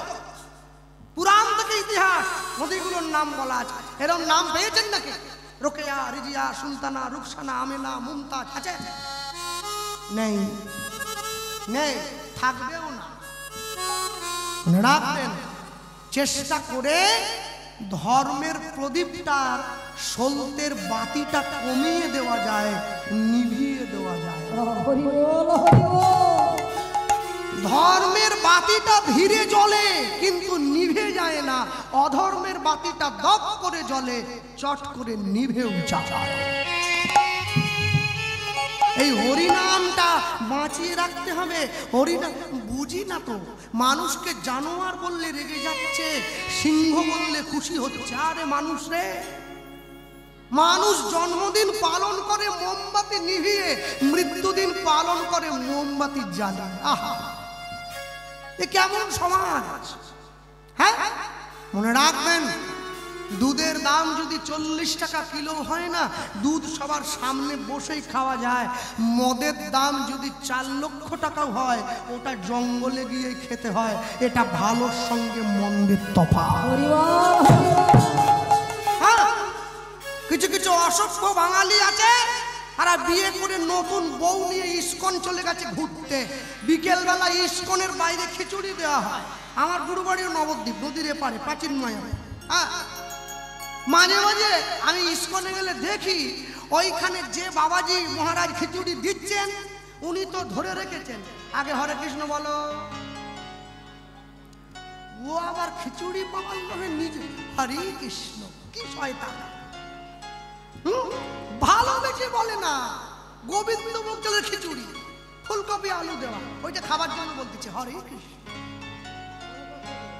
পুরাণ থেকে ইতিহাস নদীগুলোর নাম বলা আছে। এরকম নাম পেয়েছেন নাকি? রোকেয়া, রিজিয়া, সুলতানা, রুকসানা, আমেনা, মুমতাজ আছে? নেই, নেই, থাকবেও না। রাখবেন, চেষ্টা করে ধর্মের প্রদীপটার সলতের বাতিটা কমিয়ে দেওয়া যায়, নিভিয়ে দেওয়া যায়। ধর্মের বাতিটা ধীরে জ্বলে কিন্তু নিভে যায় না, অধর্মের বাতিটা দপ করে জ্বলে, চট করে নিভেও যায়। এই হরিনামটা বাঁচিয়ে রাখতে হবে। হরিনাম বুঝি না তো, মানুষকে জানোয়ার বললে রেগে যাচ্ছে, সিংহ বললে খুশি হচ্ছে। আরে মানুষ রে, মানুষ জন্মদিন পালন করে মোমবাতি নিভিয়ে, মৃত্যুদিন পালন করে মোমবাতি জ্বালিয়ে। আহা, এ কেমন সমাজ? হ্যাঁ, মনে রাখবেন, দুধের দাম যদি 40 টাকা কিলো হয় না, দুধ সবার সামনে বসেই খাওয়া যায়। মদের দাম যদি 4 লক্ষ টাকাও হয়, ওটা জঙ্গলে গিয়ে খেতে হয়। এটা ভালোর সঙ্গে মন্দের তফাৎ। হ্যাঁ, কিছু কিছু অসভ্য বাঙালি আছে, আর বিয়ে করে নতুন বউ নিয়ে ইস্কন চলে গেছে ঘুরতে। বিকেলবেলা ইস্কনের বাইরে খিচুড়ি দেওয়া হয়। আমার গুরু বাড়িও নবদ্বীপ, নদীর এপারে, প্রাচীন মায়া। হ্যাঁ, মাঝে মাঝে আমি ইস্কনে গেলে দেখি ওইখানে যে বাবাজি মহারাজ খিচুড়ি দিচ্ছেন, উনি তো ধরে রেখেছেন আগে হরে কৃষ্ণ বলো, ও আবার খিচুড়ি পাওয়ার লোভে নিজে হরে কৃষ্ণ। কি শয়তান! ভালোবেসে বলে না, গোবিন্দ মুখ জলের খিচুড়ি, ফুলকপি আলু দেওয়া, ওইটা খাবার জন্য বলতেছে হরে কৃষ্ণ।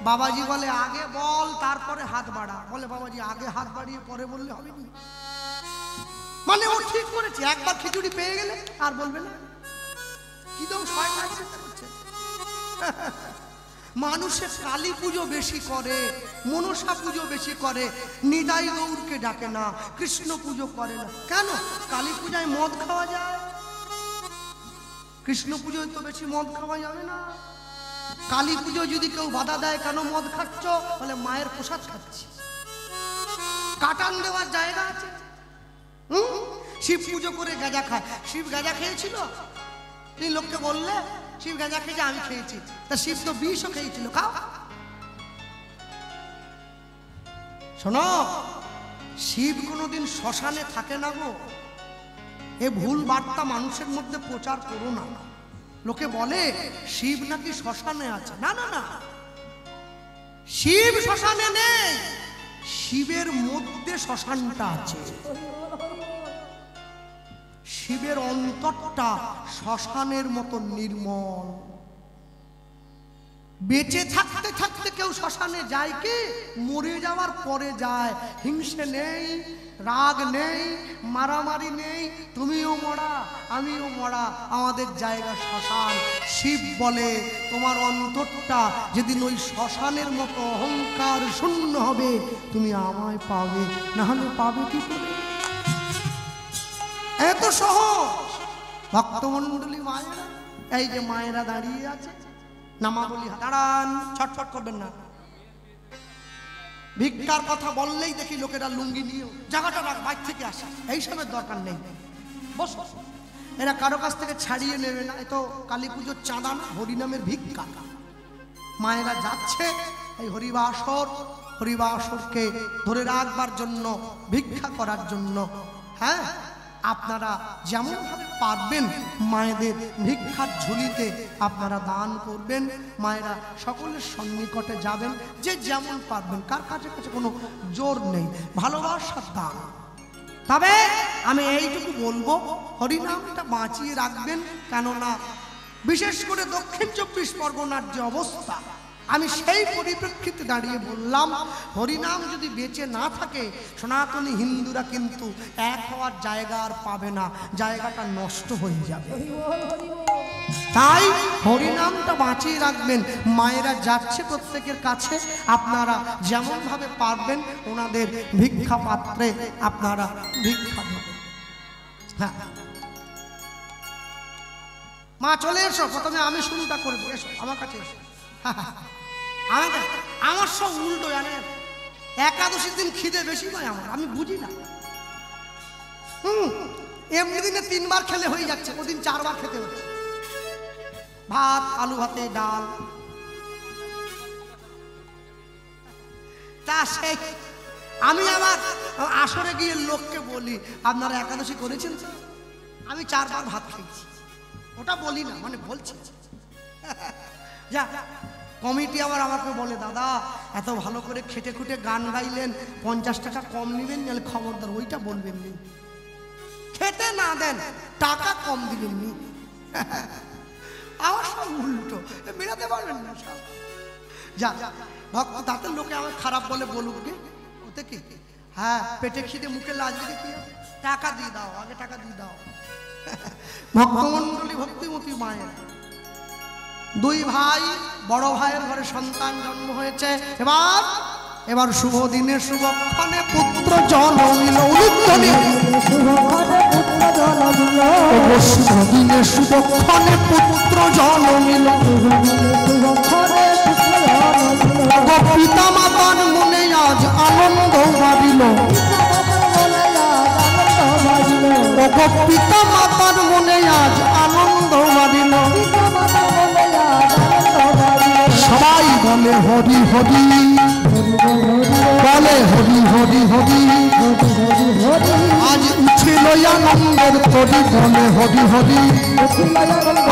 বাবাজি বলে আগে বল তারপরে হাত বাড়া। বলে বাবাজি আগে হাত বাড়িয়ে পরে বললে হবে না। মানে ও ঠিক করেছে, একবার খিচুড়ি পেয়ে গেলে আর বলবে না। কি দম শয়তান চেষ্টা করছে। মানুষের কালী পুজো বেশি করে, মনসা পুজো বেশি করে, নিতাই গৌরকে ডাকে না, কৃষ্ণ পুজো করে না। কেন? কালী পূজায় মদ খাওয়া যায়, কৃষ্ণ পুজোয় তো বেশি মদ খাওয়া যাবে না। কালী পুজো যদি কেউ বাধা দেয়, কেন মদ খাচ্ছ? বলে মায়ের প্রসাদ খাচ্ছি। কাটান দেওয়ার জায়গা আছে। শিব পুজো করে গাঁজা খায়। শিব গাঁজা খেয়েছিল? তুমি লোককে বললে শিব গাঁজা খেয়েছে, আমি খেয়েছি। তা শিব তো বিষও খেয়েছিল, খাও। শোনো, শিব কোনোদিন শ্মশানে থাকে না গো। এ ভুল বার্তা মানুষের মধ্যে প্রচার করো না। লোকে বলে শিব নাকি শ্মশানে আছে। না না না, শিব শ্মশানে নেই, শিবের মধ্যে শ্মশানটা আছে। শিবের অন্তরটা শ্মশানের মতো নির্মল। বেঁচে থাকতে থাকতে কেউ শ্মশানে যায় কি? মরে যাওয়ার পরে যায়। হিংসে নেই, রাগ নেই, মারামারি নেই, তুমিও মরা আমিও মরা, আমাদের জায়গা শ্মশান। শিব বলে তোমার অন্তরটা যেদিন ওই শ্মশানের মতো অহংকার শূন্য হবে, তুমি আমায় পাবে, না হলে পাবে কি করে? এত সহজ। ভক্তমণ্ডলী মায়েরা, এই যে মায়েরা দাঁড়িয়ে আছে, নামাবলী দাঁড়ান, ছটফট করবেন না। ভিক্ষার কথা বললেই দেখি লোকেরা লুঙ্গি নিয়ে জায়গাটা বাইর থেকে আসে। এইসবের দরকার নেই, বস। এরা কারো কাছ থেকে ছাড়িয়ে নেবে না। এ তো কালী পুজোর চাঁদা না, হরিনামের ভিক্ষা। মায়েরা যাচ্ছে এই হরিবাসর, হরিবাসরকে ধরে রাখবার জন্য, ভিক্ষা করার জন্য। হ্যাঁ, আপনারা যেমনভাবে পারবেন মায়েদের ভিক্ষার ঝুলিতে আপনারা দান করবেন। মায়েরা সকলের সন্নিকটে যাবেন, যে যেমন পারবেন, কার কাছে কাছে কোনো জোর নেই, ভালোবাসার দান। তবে আমি এইটুকু বলবো, হরিনামটা বাঁচিয়ে রাখবেন, কেননা বিশেষ করে দক্ষিণ 24 পরগনার যে অবস্থা, আমি সেই পরিপ্রেক্ষিতে দাঁড়িয়ে বললাম, হরিনাম যদি বেঁচে না থাকে, সনাতনী হিন্দুরা কিন্তু এক হওয়ার জায়গা আর পাবে না, জায়গাটা নষ্ট হয়ে যাবে। তাই হরিনামটা বাঁচিয়ে রাখবেন। মায়েরা যাচ্ছে প্রত্যেকের কাছে, আপনারা যেমনভাবে পারবেন ওনাদের ভিক্ষা পাত্রে আপনারা ভিক্ষা দেবেন। হ্যাঁ মা চলে এসো, প্রথমে আমি শুরুটা করবো, এসো আমার কাছে এসো। আমার সব উল্টো জানেন, একাদশীর দিন খিদে বেশি নয় আমার, আমি বুঝি না। এমনি দিনে 3 বার খেলে হয়ে যাচ্ছে, ওদিন 4 বার খেতে হচ্ছে। ভাত, আলু ভাতে, ডাল, তা সেই আমি আমার আসরে গিয়ে লোককে বলি, আপনারা একাদশী করেছেন? আমি 4 বার ভাত খেয়েছি। ওটা বলি না, মানে বলছি। যা কমিটি আবার আমাকে বলে, দাদা এত ভালো করে খেটে খুটে গান গাইলেন, 50 টাকা কম নেবেন, নাহলে খবরদার ওইটা বলবেন নি। খেতে না দেন, টাকা কম দিবেন নি। আমার সব উল্টো, মেলাতে পারবেন না সব। যা ভক্ত তাতে লোকে আমার খারাপ বলে বলুক গে, ওতে কি? হ্যাঁ, পেটে খিদে মুখে লাজ দিকে কি টাকা দিয়ে দাও, আগে টাকা দিয়ে দাও। ভক্তমন্ডলী, ভক্তিমতী মায়ের 2 ভাই, বড় ভাইয়ের ঘরে সন্তান জন্ম হয়েছে। এবার শুভ দিনে শুভক্ষণে পুত্র জন্মিল। শুভ দিনে শুভক্ষণে পুত্র জন্মিল। পিতা মাতার মনে আজ আনন্দ বাড়িল। পিতা মাতার মনে আজ আনন্দ বাড়িল। সবাই বলে হরি হরি, বলে হরি হরি হরি। আজ উঠিল আনন্দের তরি, বলে হরি হরি।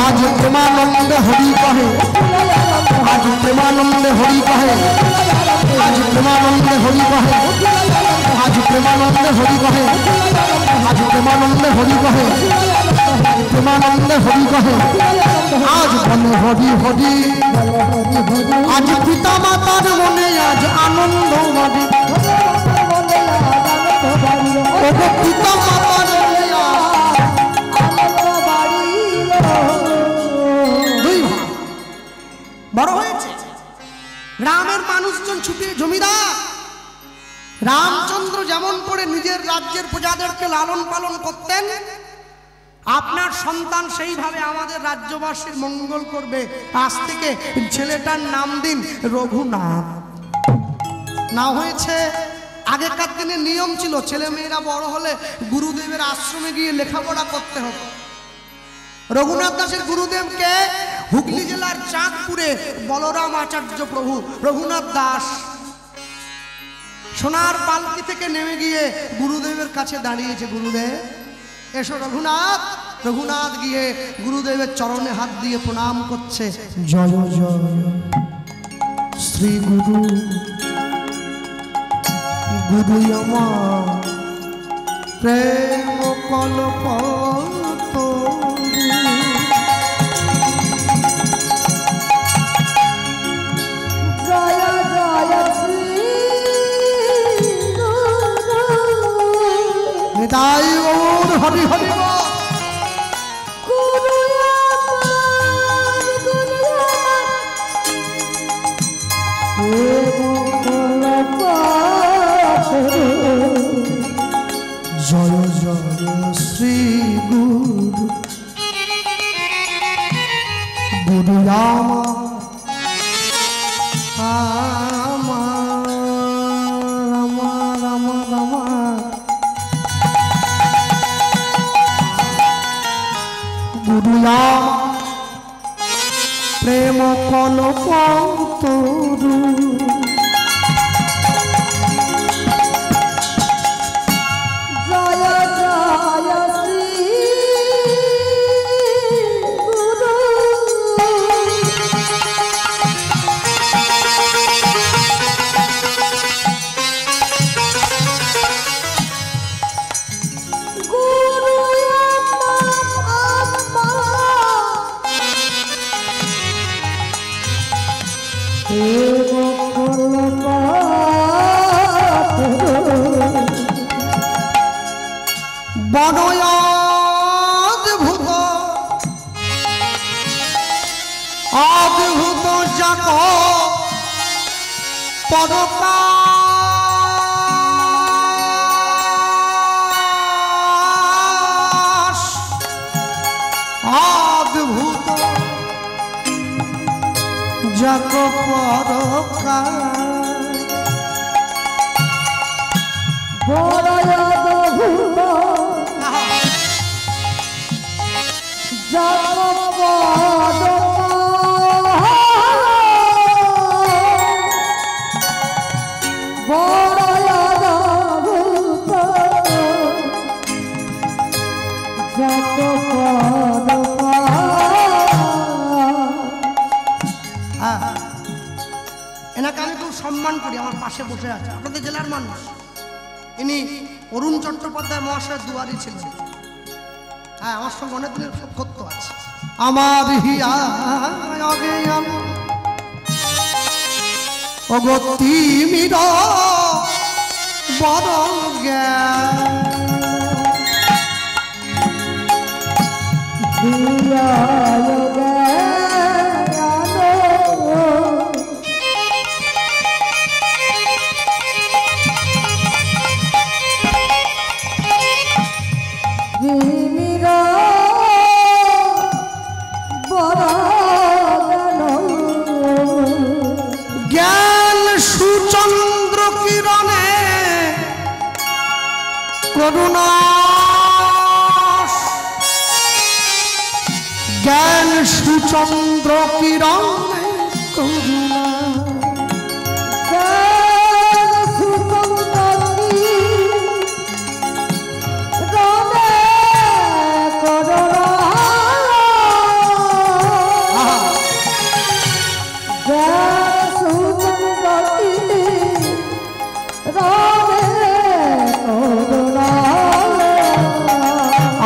আজ প্রেমানন্দে হরি কহে, আজ প্রেমানন্দে হরি কহে, আজ প্রেমানন্দে হরি কহে, আজ প্রেমানন্দে হরি কহে, আজ প্রেমানন্দে হরি কহে, প্রেমানন্দে হরি কহে। আজ বলে হরি হরি। আজ পিতা মাতার মনে আজ আনন্দ বাড়ি। পিতা মাতার মনে বড় হয়েছে, গ্রামের মানুষজন ছুটে, জমিদার রামচন্দ্র যেমন করে নিজের রাজ্যের প্রজাদেরকে লালন পালন করতেন, আপনার সন্তান সেইভাবে আমাদের রাজ্যবাসীর মঙ্গল করবে। আজ থেকে ছেলেটার নাম দিন রঘুনাথ। না হয়েছে, আগেকার দিনে নিয়ম ছিল, ছেলে মেয়েরা বড় হলে গুরুদেবের আশ্রমে গিয়ে লেখাপড়া করতে হতো। রঘুনাথ দাসের গুরুদেবকে হুগলি জেলার চাঁদপুরে বলরাম আচার্য প্রভু রঘুনাথ দাস সোনার পালকি থেকে নেমে গিয়ে গুরুদেবের কাছে দাঁড়িয়েছে। গুরুদেব এসো রঘুনাথ। রঘুনাথ গিয়ে গুরুদেবের চরণে হাত দিয়ে প্রণাম করছে। জয় জয় শ্রী গুরু, গুরু আমার প্রেম কল্প। তাই ওর হরি হরি জয় জয় শ্রী গুরু, গুরু বড়ই অদ্ভুত অদ্ভুত যাক পরকাশ অদ্ভুত যাক পরকাশ বড়ই অদ্ভুত যাক এনাকে আমি খুব সম্মান করি, আমার পাশে বসে আছে, আপনাদের জেলার মানুষ। ইনি অরুণ চট্টোপাধ্যায় মহাশয়ের দুয়ারি ছিলেন। হ্যাঁ, আমার সঙ্গে অনেক দিনের সখ্যত্ব আছে। আমার হিয়া অগতি মির বড় জ্ঞান সুচন্দ্র কিরণে করুণা জ্ঞান সুচন্দ্র কিরণে করুণা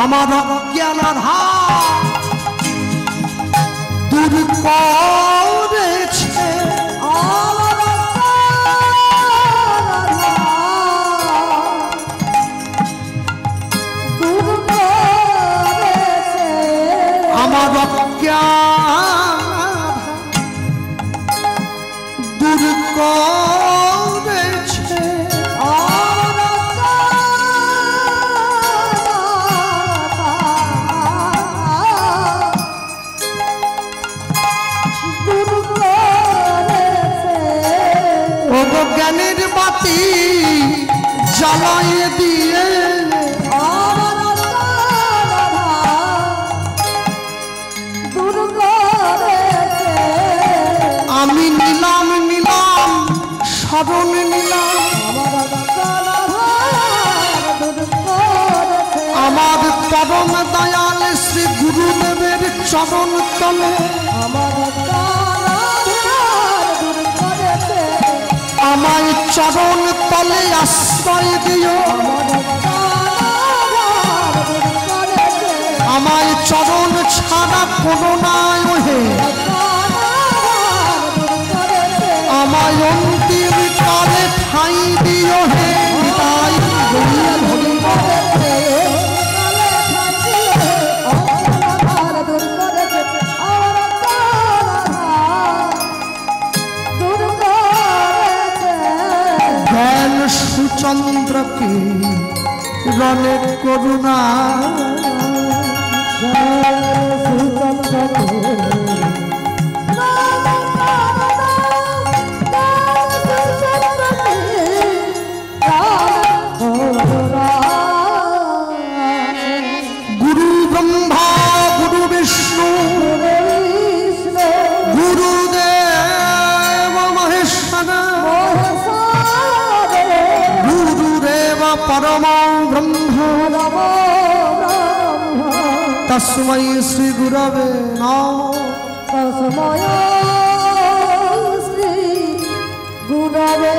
আমার অজ্ঞান দূর করেছে আমার অজ্ঞান দূর করেছে জ্ঞানের বাতি জ্বালায় দিয়ে আমি নিলাম নিলাম শরণ নিলাম আমার পরম দয়াল শ্রী গুরুদেবের চরণ তলে আমায় চরণ তলে আশ্রয় দিও আমায় চরণ ছাড়া কোনো নাই ওহে আমায় অন্তিম কালে ঠাঁই দিও হে তাই জ্ঞান সুচন্দ্র কি রণে করুণা গুরু ব্রহ্মা গুরু বিষ্ণু গুরুদেব মহেশ্বর গুরুদেব পরম ব্রহ্ম তস্मै শ্রী গুরবে নমঃ তস্मै শ্রী গুরবে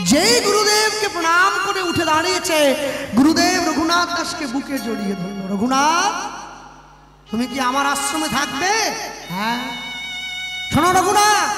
যেই গুরুদেবকে প্রণাম করে উঠে দাঁড়িয়েছে গুরুদেব রঘুনাথ দাসকে বুকে জড়িয়ে ধরল। রঘুনাথ, তুমি কি আমার আশ্রমে থাকবে? হ্যাঁ। শোনো রঘুনাথ,